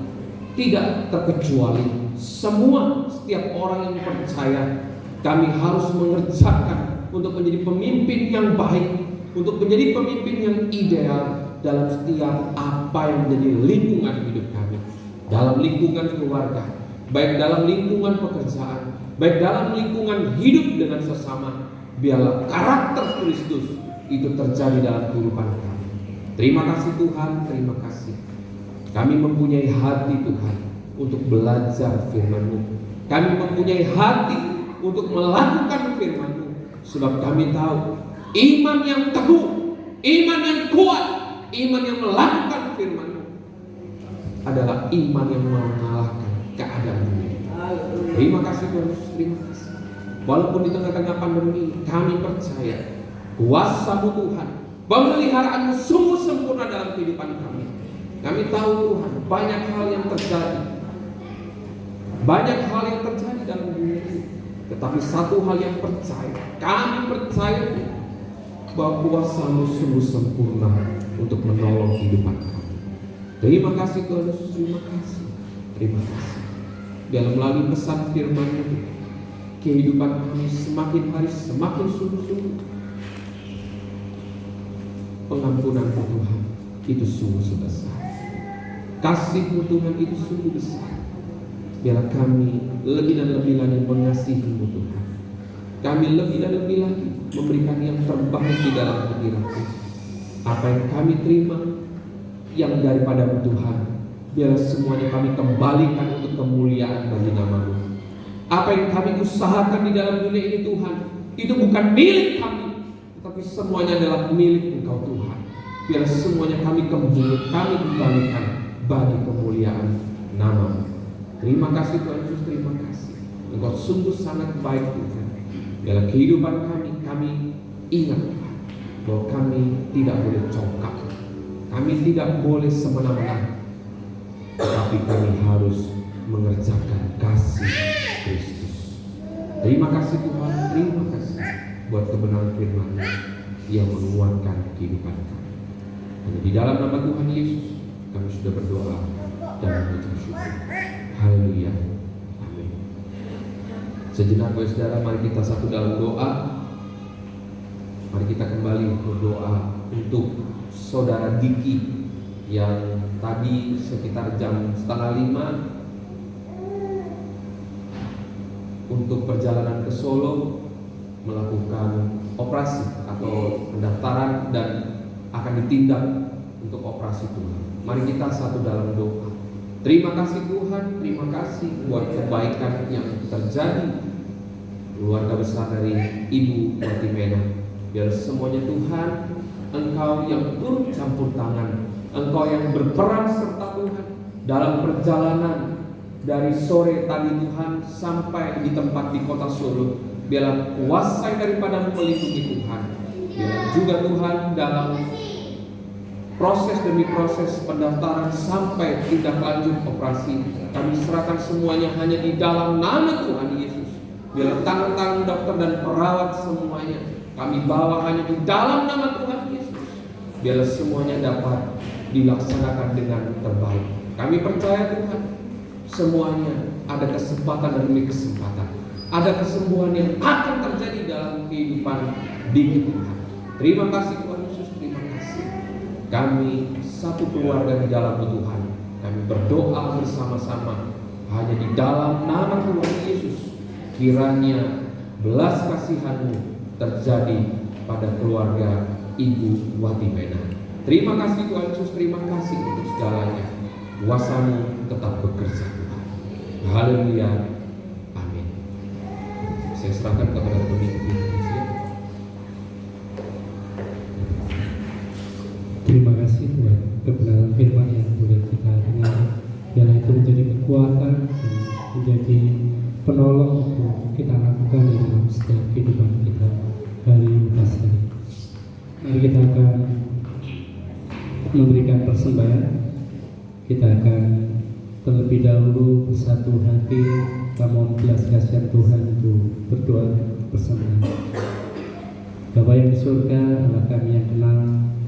Tidak terkecuali semua, setiap orang yang percaya, kami harus mengerjakan untuk menjadi pemimpin yang baik, untuk menjadi pemimpin yang ideal dalam setiap apa yang menjadi lingkungan hidup kami, dalam lingkungan keluarga, baik dalam lingkungan pekerjaan, baik dalam lingkungan hidup dengan sesama. Biarlah karakter Kristus itu terjadi dalam kehidupan kami. Terima kasih Tuhan, terima kasih. Kami mempunyai hati Tuhan untuk belajar firman-Mu. Kami mempunyai hati untuk melakukan firman-Mu, sebab kami tahu iman yang teguh, iman yang kuat, iman yang melakukan firman-Mu adalah iman yang mengalahkan keadaan dunia. Terima kasih Tuhan Yesus, terima kasih. Walaupun di tengah-tengah pandemi, kami percaya kuasa-Mu Tuhan, pemeliharaan-Mu sungguh sempurna dalam kehidupan kami. Kami tahu Tuhan, banyak hal yang terjadi, banyak hal yang terjadi dalam dunia ini. Tetapi satu hal yang kami percaya bahwa kuasa-Mu sungguh sempurna untuk menolong kehidupan kami. Terima kasih Tuhan Yesus, terima kasih. Terima kasih. Dalam melalui pesan firman-Mu, kehidupan kami semakin hari semakin sungguh-sungguh. Pengampunan-Mu Tuhan itu sungguh sebesar. Kasih-Mu Tuhan itu sungguh besar. Biarlah kami lebih dan lebih lagi mengasihi-Mu Tuhan. Kami lebih dan lebih lagi memberikan yang terbaik di dalam pikiran kami. Apa yang kami terima yang daripada-Mu Tuhan, biarlah semuanya kami kembalikan untuk kemuliaan bagi nama-Mu. Apa yang kami usahakan di dalam dunia ini Tuhan, itu bukan milik kami, tetapi semuanya adalah milik Engkau Tuhan. Biarlah semuanya kami kembalikan bagi kemuliaan nama-Mu. Terima kasih Tuhan Yesus, terima kasih. Engkau sungguh sangat baik Tuhan. Dalam kehidupan kami ingat Tuhan, bahwa kami tidak boleh congkak, kami tidak boleh semena-mena, tetapi kami harus mengerjakan kasih Kristus. Terima kasih Tuhan, terima kasih buat kebenaran firman-Mu yang menguatkan kehidupan kami. Dan di dalam nama Tuhan Yesus kami sudah berdoa dan mengucap syukur. Haleluya. Amin. Sejenak saudara, mari kita satu dalam doa. Mari kita kembali berdoa untuk saudara Diki yang tadi sekitar jam 4:30 untuk perjalanan ke Solo melakukan operasi atau pendaftaran dan akan ditindak untuk operasi Tuhan. Mari kita satu dalam doa. Terima kasih Tuhan, terima kasih buat kebaikan yang terjadi keluarga besar dari Ibu Watimena. Biar semuanya Tuhan, Engkau yang turut campur tangan, Engkau yang berperan serta Tuhan dalam perjalanan dari sore tadi Tuhan sampai di tempat di kota Solo. Biarlah kuasa daripada melindungi Tuhan. Biarlah juga Tuhan dalam proses demi proses pendaftaran sampai tindak lanjut operasi, kami serahkan semuanya hanya di dalam nama Tuhan Yesus. Biarlah tangan-tangan dokter dan perawat semuanya kami bawa hanya di dalam nama Tuhan Yesus. Biarlah semuanya dapat dilaksanakan dengan terbaik. Kami percaya Tuhan, semuanya ada kesempatan demi kesempatan, ada kesembuhan yang akan terjadi dalam kehidupan Diki Tuhan. Terima kasih Tuhan Yesus, terima kasih. Kami satu keluarga di dalam Tuhan, kami berdoa bersama-sama hanya di dalam nama Tuhan Yesus. Kiranya belas kasihan-Mu terjadi pada keluarga Ibu Watimena. Terima kasih Tuhan Yesus, terima kasih untuk segalanya. Kuasa-Mu tetap bekerja Tuhan. Haleluya. Amin. Saya serahkan kepada pemimpin. Terima kasih Tuhan, kebenaran firman yang boleh kita dengar, biarlah itu menjadi kekuatan dan menjadi penolong untuk kita lakukan di dalam setiap kehidupan kita hari lepas hari. Mari kita akan memberikan persembahan. Kita akan terlebih dahulu bersatu hati, kita mohon belas kasihan Tuhan untuk berdoa bersama. Bapa yang di surga, Allah kami yang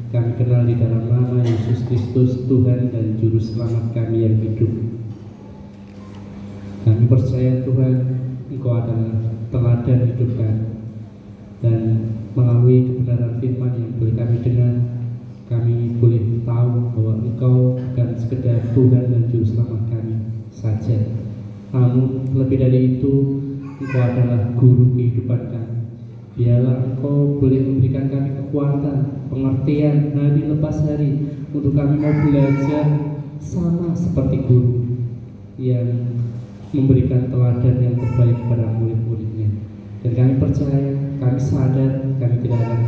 kami kenal di dalam nama Yesus Kristus, Tuhan dan Juru Selamat kami yang hidup. Kami percaya Tuhan, Engkau adalah teladan hidup kami, dan melalui kebenaran firman yang boleh kami dengar, kami boleh tahu bahwa Engkau bukan sekedar Tuhan dan Juru Selamat kami saja, namun lebih dari itu, Engkau adalah Guru kehidupan kami. Biarlah Engkau boleh memberikan kami kekuatan, pengertian hari lepas hari untuk kami mau belajar sama seperti guru yang memberikan teladan yang terbaik kepada murid-muridnya. Dan kami percaya, kami sadar kami tidak akan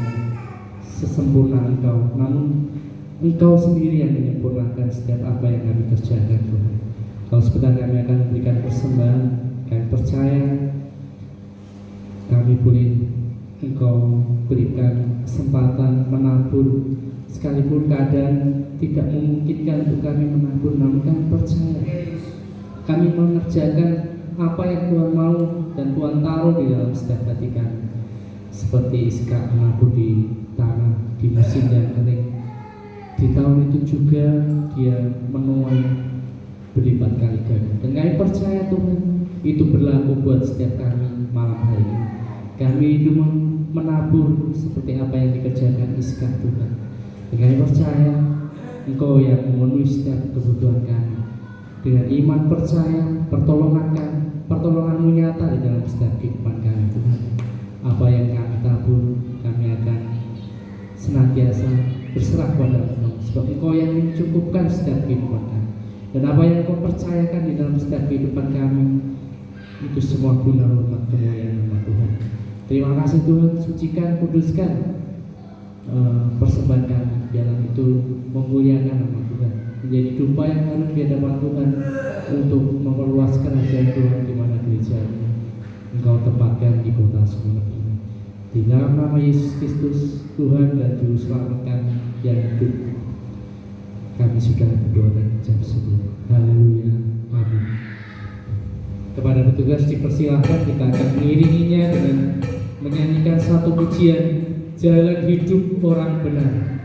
sesempurna Engkau, namun Engkau sendiri yang menyempurnakan setiap apa yang kami kerjakan Tuhan. Kalau sebentar kami akan memberikan persembahan, kami percaya kami boleh Engkau berikan kesempatan menabur, sekalipun keadaan tidak memungkinkan untuk kami menabur, namun kami percaya kami mengerjakan apa yang Tuhan mau dan Tuhan taruh di dalam setiap hati kami. Seperti Iskak menabur di tanah di musim yang kering, di tahun itu juga dia menuai berlipat kali ganda. Dan kami percaya Tuhan, itu berlaku buat setiap kami malam hari ini. Kami hidup menabur seperti apa yang dikerjakan Iskak Tuhan. Dan kami percaya Engkau yang memenuhi setiap kebutuhan kami. Dengan iman percaya pertolongan-Mu nyata di dalam setiap kehidupan kami Tuhan. Apa yang kami tabur, kami akan senantiasa berserah kepada Engkau, sebab Engkau yang mencukupkan setiap kehidupan kami. Dan apa yang Engkau percayakan di dalam setiap kehidupan kami, itu semua guna hormat kemuliaan nama Tuhan. Terima kasih Tuhan, sucikan, kuduskan persembahan kami, biarlah itu memuliakan nama Tuhan, menjadi dupa yang harus di hadapan Tuhan untuk memperluas kerajaan Tuhan di mana gereja Engkau tempatkan di kota Sumeneb ini. Di dalam nama Yesus Kristus, Tuhan dan Juru Selamat kami yang hidup, kami sudah berdoa dan mengucap syukur. Haleluya, amin. Kepada petugas dipersilahkan, kita akan mengiringinya dengan menyanyikan satu pujian, Jalan Hidup Orang Benar.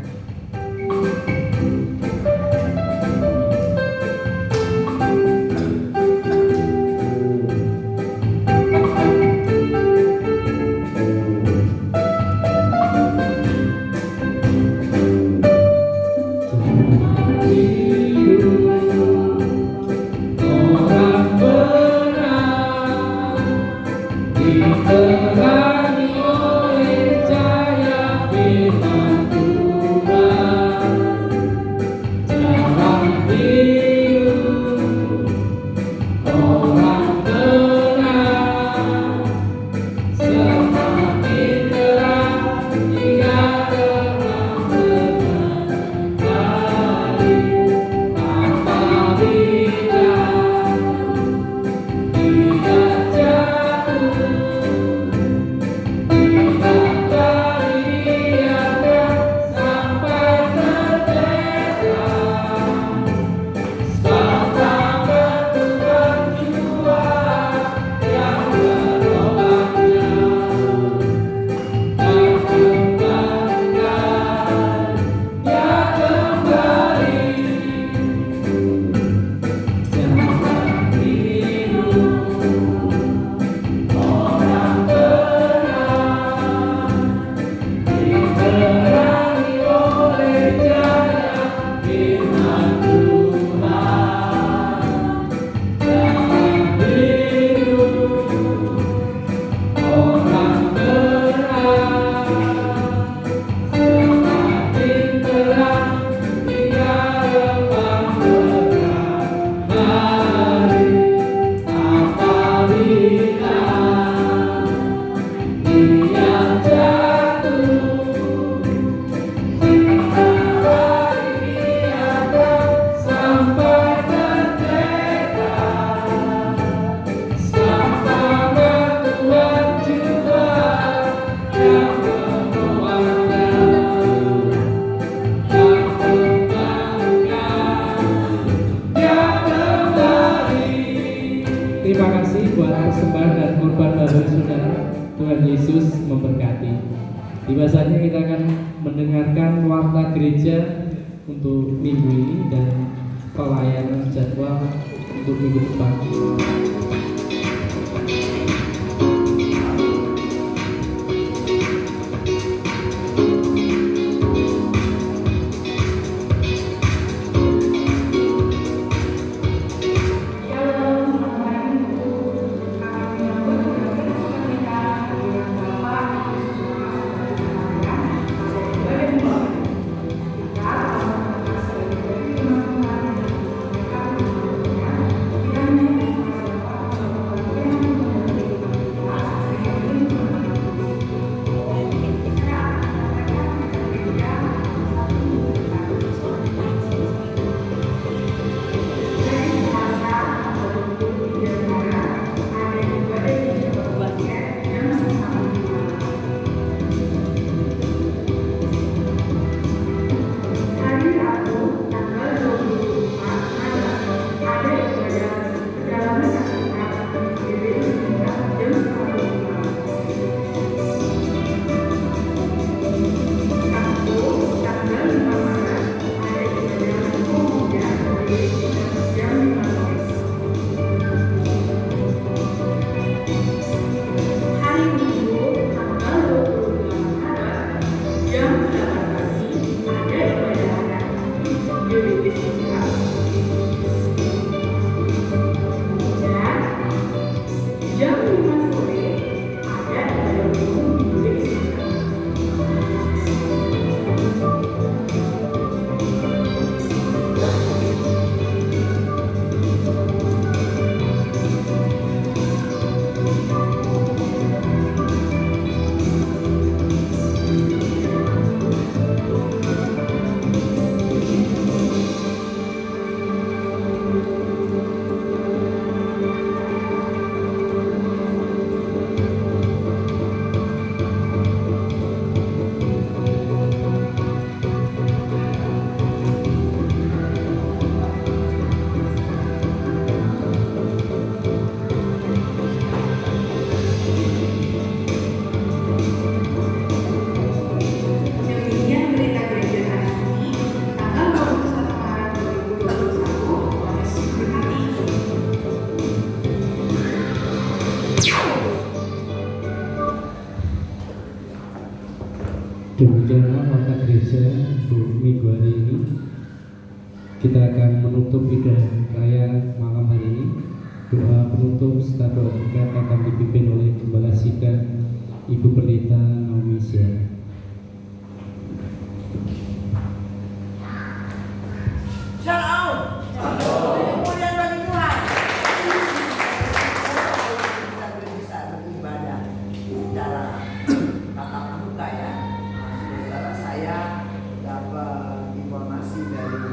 Tuhan Yesus memberkati. Tiba saatnya kita akan mendengarkan warta gereja untuk minggu ini dan pelayanan jadwal untuk minggu depan. Demikianlah warta gereja untuk minggu hari ini. Kita akan menutup ibadah raya malam hari ini. Doa penutup serta doa berkat akan dipimpin oleh Gembala Sidang Ibu Pendeta Naomi Siara. Shalom. Kemuliaan bagi Tuhan. Kita bisa beribadah secara tatap muka ya. Saudara saya dapat informasi dari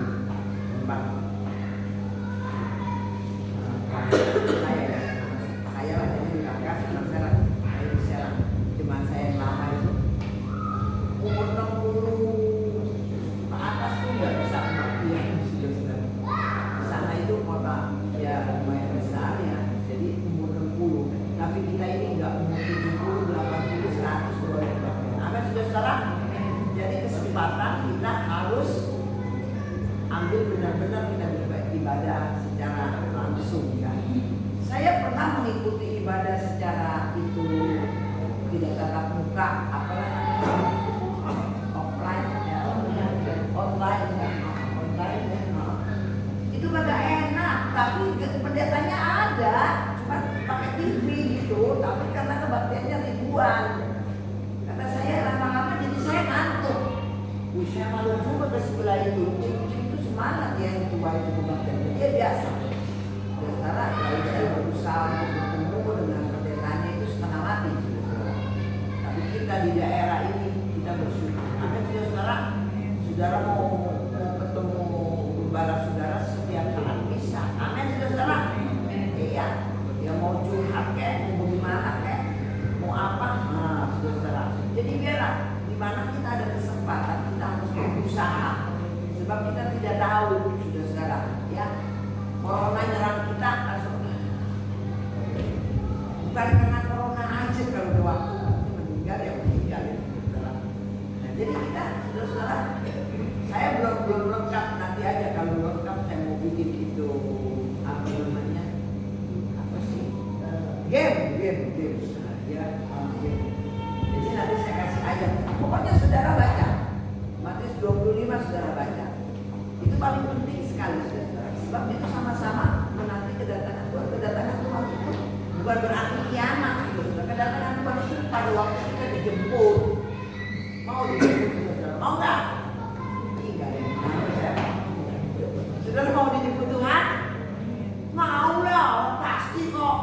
tempat saya lah jadi di Kakak sekarang saya bisa cuma saya yang lama itu umur 60 ke atas tuh nggak bisa kematian sudah di sana itu kota ya lumayan besar ya, jadi umur 60 tapi kita ini nggak umur 70, 80, 100 boleh kematian. Amin sudah sekarang jadi kesempatan kita harus ambil benar-benar kita beribadah secara langsung ya. Saya pernah mengikuti ibadah secara itu tidak tatap muka, apalah namanya offline ya, online ya. Itu agak enak, tapi pendetanya ada, cuma pakai TV gitu, tapi karena kebaktiannya ribuan. Kata saya lama-lama jadi saya ngantuk. Saya malu juga ke sebelah itu, itu semangat ya yang tua itu kebaktian, dia biasa. Sekarang kalau saya berusaha untuk bertemu dengan pendetanya itu setengah mati. Tapi kita di daerah ini kita bersyukur. Amin saudara. Saudara mau ketemu gembala saudara setiap saat bisa. Amin saudara. Iya. Ya mau curhat kayak mau gimana kayak mau apa, nah saudara. Jadi biarlah di mana kita ada kesempatan kita harus berusaha. Sebab kita tidak tahu saudara ya. Corona nyerang kita langsung Jadi kita saudara, saya belum lengkap, nanti aja kalau lengkap saya mau bikin itu apa namanya, apa sih, game ya, game. Jadi nanti saya kasih ayat. Pokoknya saudara baca Matius 25, saudara baca. Itu paling penting sekali saudara. Sebab itu sama-sama menanti kedatangan Tuhan. Kedatangan Tuhan itu bukan berarti kiamat gitu. Kedatangan Tuhan itu pada waktu kita dijemput. Mau dijemput saudara? Mau nggak? Enggak ada yang mau ya. Saudara mau dijemput Tuhan? Mau lah, pasti kok.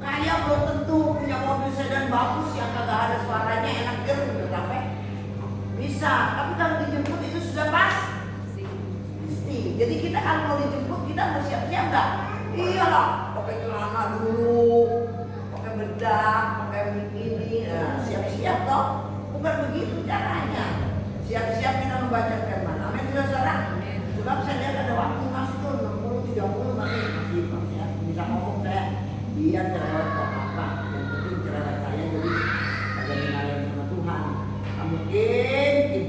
Kaya belum tentu punya mobil sedan bagus yang kagak ada suaranya enak gitu, tapi bisa. Tapi kalau dijemput itu sudah pas. Jadi kita kalau mau dijemput kita mau siap-siap nggak? Iyalah, pakai celana dulu, pakai bedak, pakai ini, siap-siap toh. Bukan begitu caranya. Siap-siap kita membaca firman. Amin saudara. Sebab saya lihat ada waktu masih tuh 60, 30 masih ya. Bisa ngomong saya. Dia cerewet apa? Yang penting cerewet saya jadi ada dengaran sama Tuhan. Kamu game.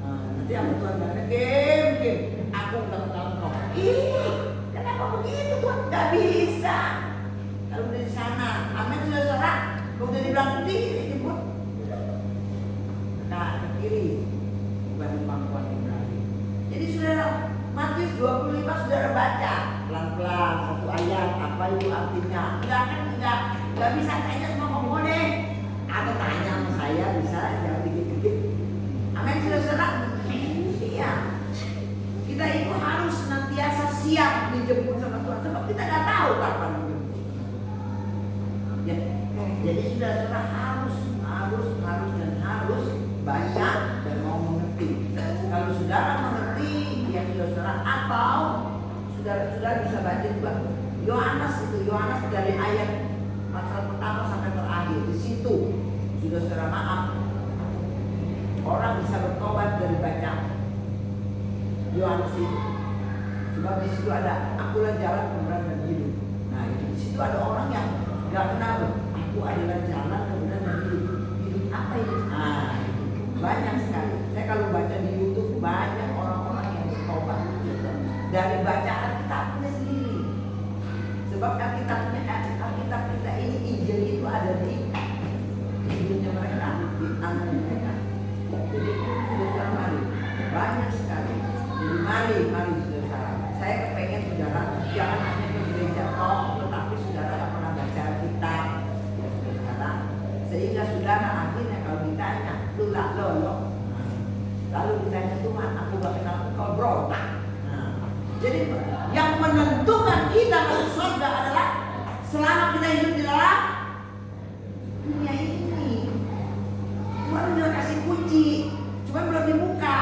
Nanti sama Tuhan bilang game. Aku nggak kenal kau. Ih, kenapa begitu Tuhan? Nggak bisa. Kalau udah di sana, amin saudara. Kalau udah dibilang kiri, jemput. Nah, ke kiri. Bukan di pangkuan Ibrahim. Jadi saudara, Matius 25 saudara baca pelan-pelan satu ayat apa itu artinya. Nggak bisa tanya sama kamu deh. Atau tanya sama saya bisa, jangan dikit-dikit. Amin saudara. Iya. Kita itu harus senantiasa siap dijemput sama Tuhan. Sebab kita nggak tahu kapan dijemput. Ya. Jadi saudara harus banyak dan mau mengerti. Kalau saudara mengerti, ya saudara, atau saudara bisa baca juga Yohanes dari ayat pasal pertama sampai terakhir. Di situ saudara maaf, orang bisa bertobat dari baca Yohanes itu. Sebab di situ ada akulah jalan kebenaran dan hidup. Nah itu di situ ada orang yang nggak kenal. Aku adalah jalan kebenaran dan hidup. Hidup apa ini? Nah banyak sekali. Saya kalau baca di YouTube banyak orang-orang yang bertobat dari bacaan kitabnya sendiri. Sebab Alkitab kita ini Injil itu ada di Injilnya mereka, di tangan mereka. Jadi saudara mari, banyak sekali. Jadi mari saudara. Saya kepengen saudara jangan hanya ke gereja tetapi saudara yang pernah baca kitab, ya saudara. Sehingga saudara akhirnya kalau ditanya, lalu ditanya Tuhan, aku gak kenal engkau berontak. Jadi yang menentukan kita masuk surga adalah selama kita hidup di dalam dunia ini. Tuhan sudah kasih kunci, cuma belum dibuka.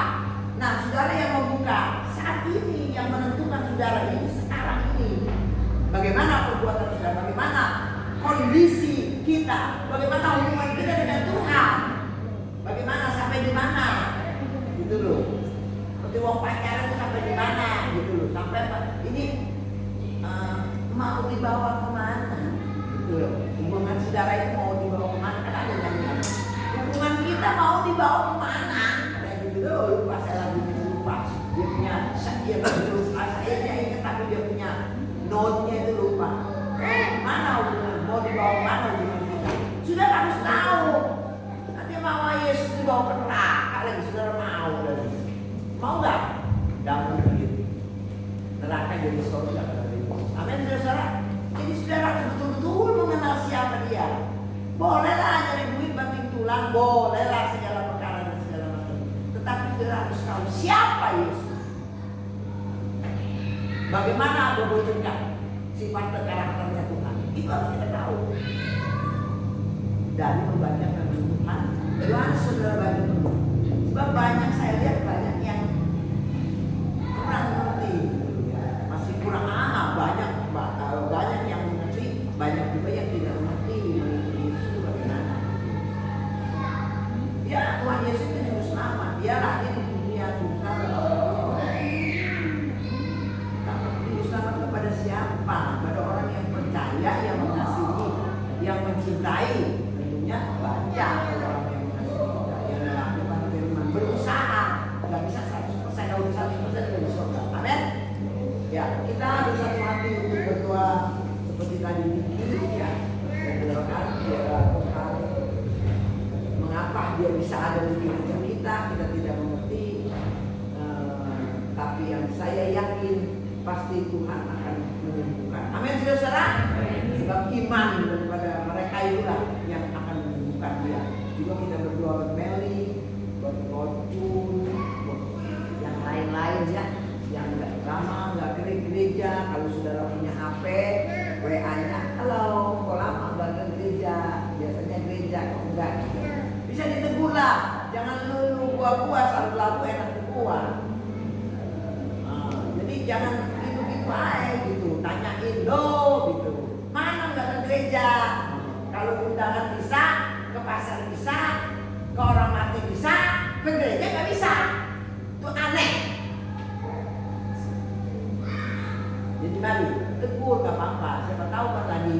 Nah, saudara yang mau buka saat ini, yang menentukan saudara ini sekarang ini. Bagaimana perbuatan saudara? Bagaimana kondisi kita? Bagaimana hubungan kita dengan Tuhan? Bagaimana sampai di mana? Gitu loh. Seperti wong pacaran itu sampai di mana? Gitu loh. Sampai ini mau dibawa kemana? Gitu loh. Hubungan saudara itu mau dibawa kemana? Kan ada nyanyian. Hubungan kita mau dibawa kemana? Kayak gitu loh. Lupa saya lagunya lupa. Dia punya saya ingat tapi dia punya note-nya itu lupa. Mana hubungan? Mau dibawa kemana hubungan kita? Sudah harus tahu. Nanti mau Yesus dibawa ke neraka lagi, saudara mau lagi. Mau nggak? Jangan begitu. Neraka jadi surga. Amin saudara. Jadi saudara harus betul-betul mengenal siapa dia. Bolehlah nyari duit banting tulang, bolehlah segala perkara dan segala macam. Tetapi saudara harus tahu siapa Yesus. Bagaimana berwujudkan sifat dan karakternya Tuhan. Itu harus kita tahu. Dari membaca firman Tuhan, Tuhan saudara baca dulu. Sebab banyak saya lihat banyak yang kurang mengerti, masih kurang banyak yang mengerti, banyak juga yang tidak mengerti Yesus bagaimana. Ya Tuhan Yesus itu juru selamat, dia lahir di dunia juru selamat. Juru selamat kepada siapa? Pada orang yang percaya, yang mengasihi, yang mencintai. Tentunya baca orang yang mengasihi, yang melakukan firman. Dia bisa ada di gereja kita tidak mengerti. Tapi yang saya yakin pasti Tuhan akan menyembuhkan. Amin, saudara. Sebab iman daripada mereka itulah yang akan menyembuhkan dia. Juga kita berdoa buat Meli, buat Kocun, buat yang lain-lain ya, yang nggak lama nggak ke gereja. Kalau saudara punya HP, WA-nya, halo, kok lama nggak ke gereja? Biasanya gereja, kok enggak? Bisa ditegur lah, jangan lu buah-buah selalu lagu enak buah. Jadi jangan gitu-gitu aja gitu, tanyain lo gitu. Mana nggak ke gereja? Kalau undangan bisa, ke pasar bisa, ke orang mati bisa, ke gereja nggak bisa. Itu aneh. Jadi mari tegur nggak apa-apa. Siapa tahu kan tadi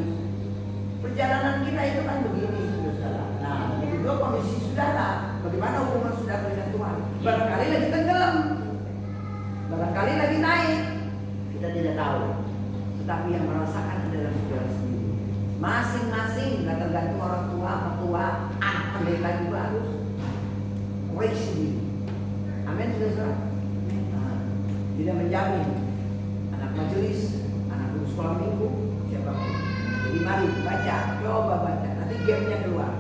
perjalanan kita itu kan begini, saudara. Nah, begitu kondisi saudara, bagaimana hubungan saudara dengan Tuhan? Barangkali lagi tenggelam, barangkali lagi naik, kita tidak tahu. Tetapi yang merasakan adalah saudara sendiri. Masing-masing, nggak tergantung orang tua, mertua, anak pendeta juga harus koreksi diri. Amin, saudara. Nah, tidak menjamin anak majelis, anak guru sekolah minggu, siapapun. Jadi mari baca, coba baca, nanti gamenya keluar.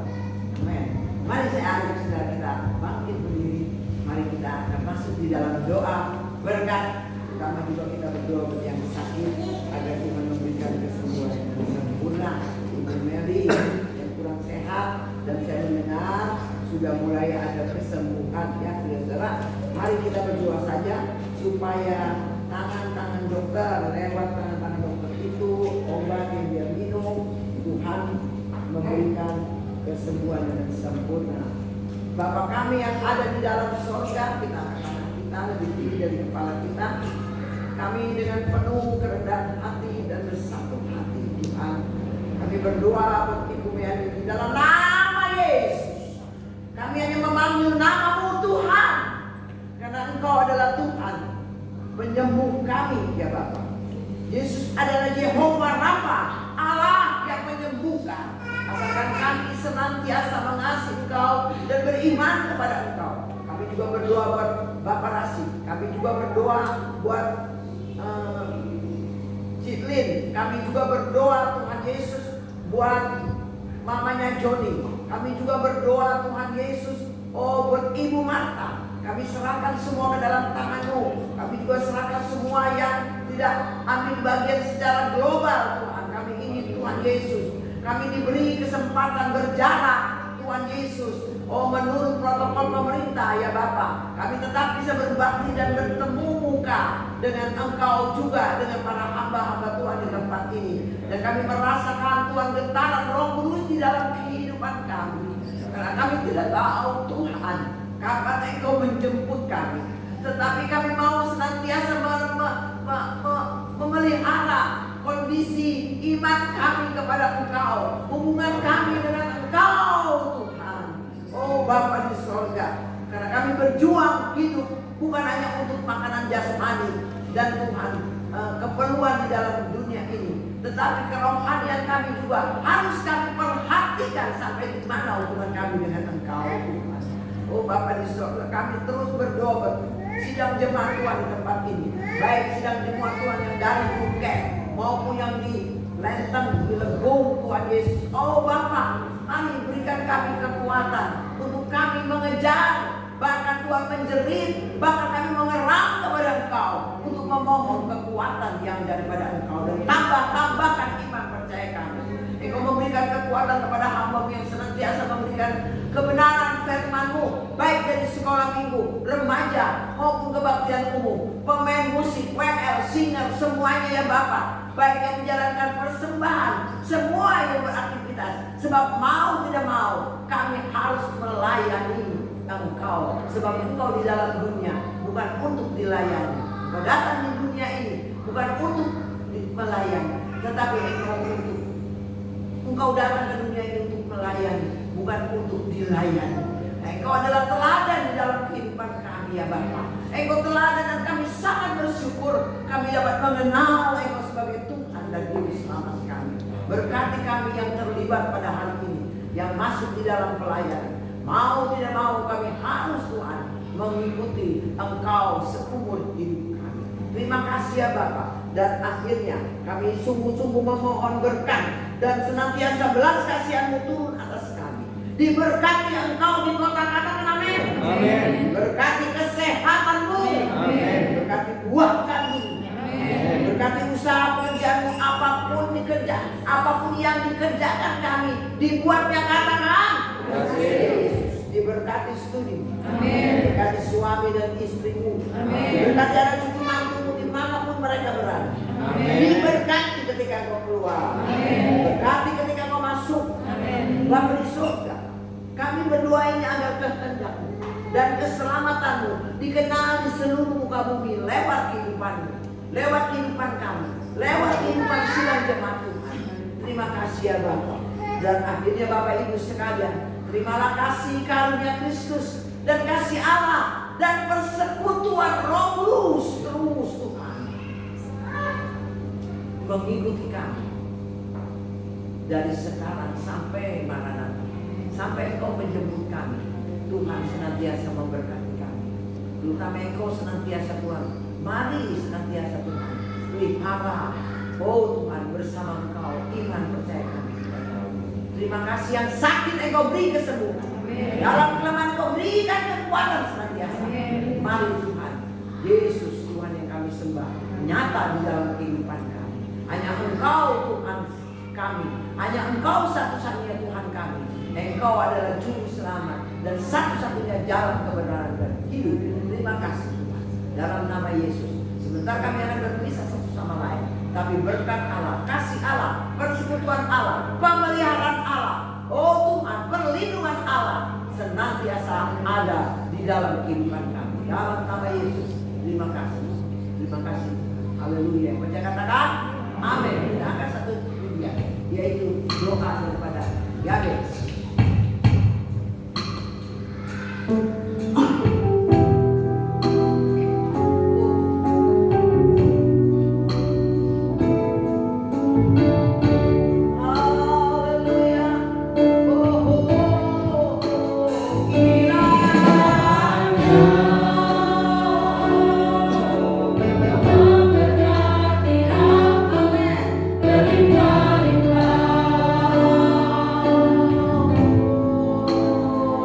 Amin. Mari saya ajak saudara kita bangkit berdiri. Mari kita akan masuk di dalam doa berkat. Pertama juga kita berdoa bagi yang sakit agar Tuhan memberikan kesembuhan yang sempurna. Ibu Meli yang kurang sehat dan saya mendengar sudah mulai ada kesembuhan ya saudara. Mari kita berdoa saja supaya tangan-tangan dokter, lewat tangan-tangan dokter itu obat yang dia minum, Tuhan memberikan kesembuhan yang sempurna. Bapa kami yang ada di dalam surga, kita akan kita lebih tinggi dari kepala kita. Kami dengan penuh kerendahan hati dan bersatu hati Tuhan, kami berdoa buat Ibu Meli di dalam nama Yesus. Kami hanya memanggil nama-Mu Tuhan, karena Engkau adalah Tuhan penyembuh kami ya Bapa. Yesus adalah Jehovah Rafa, Allah yang menyembuhkan. Asalkan kami senantiasa mengasihi Engkau dan beriman kepada Engkau. Kami juga berdoa buat Bapak Rasi. Kami juga berdoa buat Citlin. Kami juga berdoa Tuhan Yesus buat mamanya Joni. Kami juga berdoa Tuhan Yesus buat Ibu Marta. Kami serahkan semua ke dalam tangan-Mu. Kami juga serahkan semua yang tidak ambil bagian secara global Tuhan. Kami ingin Tuhan Yesus, kami diberi kesempatan berjarak Tuhan Yesus. Menurut protokol pemerintah ya Bapak, kami tetap bisa berbakti dan bertemu muka dengan Engkau juga, dengan para hamba-hamba Tuhan di tempat ini. Dan kami merasakan Tuhan getaran Roh Kudus di dalam kehidupan kami. Karena kami tidak tahu Tuhan kapan Engkau menjemput kami. Tetapi kami mau senantiasa memelihara kondisi iman kami kepada Engkau, hubungan kami dengan Engkau Tuhan. Oh Bapa di sorga, karena kami berjuang hidup bukan hanya untuk makanan jasmani dan Tuhan keperluan di dalam dunia ini, tetapi kerohanian kami juga harus kami perhatikan sampai di mana hubungan kami dengan Engkau Tuhan. Oh Bapa di sorga, kami terus berdoa sidang jemaat Tuhan di tempat ini, baik sidang jemaat Tuhan yang dari Bukit maupun yang di Lenteng, di Legung Tuhan Yesus. Oh Bapa, kami berikan kami kekuatan untuk kami mengejar, bahkan Tuhan menjerit, bahkan kami mengerang kepada Engkau untuk memohon kekuatan yang daripada Engkau, dan tambahkan iman percaya kami. Engkau memberikan kekuatan kepada hamba-Mu yang senantiasa memberikan kebenaran firman-Mu, baik dari sekolah minggu, remaja maupun kebaktian umum, pemain musik, WL, singer, semuanya ya Bapak, baik yang menjalankan persembahan, semua yang beraktivitas. Sebab mau tidak mau kami harus melayani Engkau, sebab Engkau di dalam dunia bukan untuk dilayani. Engkau datang di dunia ini bukan untuk melayani, tetapi Engkau datang ke dunia ini untuk melayani, bukan untuk dilayani. Engkau adalah teladan di dalam kehidupan kami ya Bapa. Engkau teladan dan kami sangat bersyukur kami dapat mengenal Engkau sebagai Tuhan dan Juru Selamat kami. Berkati kami yang terlibat pada hari ini, yang masuk di dalam pelayanan. Mau tidak mau kami harus Tuhan mengikuti Engkau seumur hidup kami. Terima kasih ya Bapa. Dan akhirnya kami sungguh-sungguh memohon berkat dan senantiasa belas kasihan-Mu turun atas kami. Diberkati Engkau di kota, katakan amin. Amin. Berkati kesehatan-Mu. Amin. Berkati buah kandung. Berkati usaha pekerjaanmu, apapun dikerjakan, apapun yang dikerjakan kami, dibuatnya katakan. Yesus. Diberkati studi. Amin. Berkati suami dan istrimu. Amin. Berkati anak cucu mantumu dimanapun mereka berada. Amin. Diberkati ketika kau keluar. Amin. Berkati ketika kau masuk. Amin. Bapa di surga, kami berdoa ini agar kehendak-Mu dan keselamatanmu dikenal di seluruh muka bumi lewat kehidupanmu, lewat kehidupan kami, lewat kehidupan sidang jemaat Tuhan. Terima kasih ya Bapa. Dan akhirnya Bapak Ibu sekalian, terimalah kasih karunia Kristus dan kasih Allah dan persekutuan Roh Kudus terus Tuhan mengikuti kami dari sekarang sampai Maranatha, sampai Engkau menjemput kami. Tuhan senantiasa memberkati kami. Terutama Engkau senantiasa Tuhan, mari senantiasa Tuhan pelihara, oh Tuhan, bersama Engkau iman percaya kami. Terima kasih yang sakit Engkau beri kesembuhan. Dalam kelemahan Engkau berikan kekuatan senantiasa. Mari Tuhan, Yesus Tuhan yang kami sembah, nyata di dalam kehidupan kami. Hanya Engkau Tuhan kami, hanya Engkau satu-satunya Tuhan kami. Engkau adalah juru selamat dan satu-satunya jalan kebenaran dan hidup. Terima kasih Tuhan. Dalam nama Yesus, sebentar kami akan berpisah satu sama lain, tapi berkat Allah, kasih Allah, persekutuan Allah, pemeliharaan Allah, oh Tuhan, perlindungan Allah senantiasa ada di dalam kehidupan kami. Dalam nama Yesus, terima kasih. Terima kasih. Haleluya. Baca katakan amin. Kita akan satu dunia, yaitu doa daripada Yabes.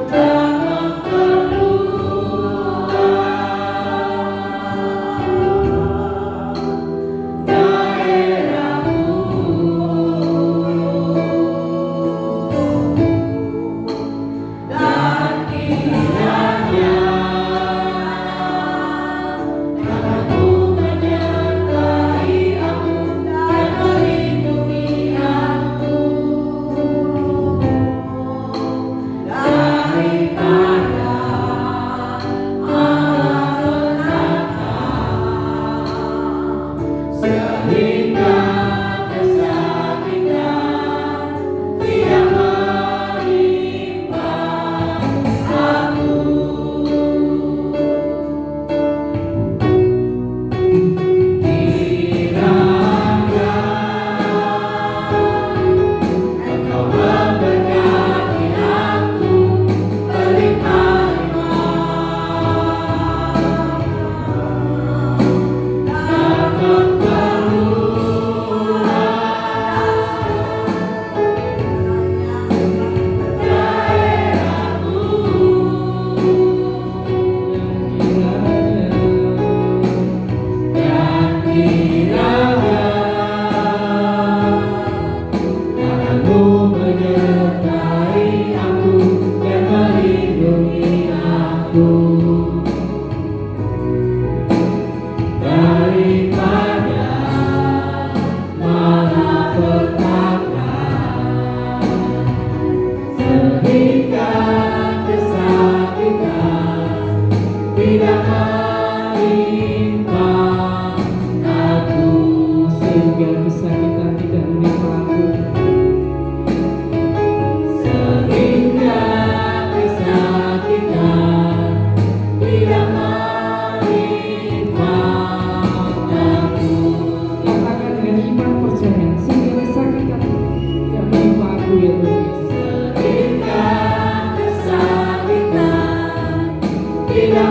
Jangan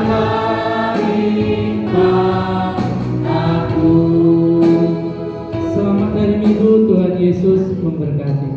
menerima aku. Selamat hari Minggu, Tuhan Yesus memberkati.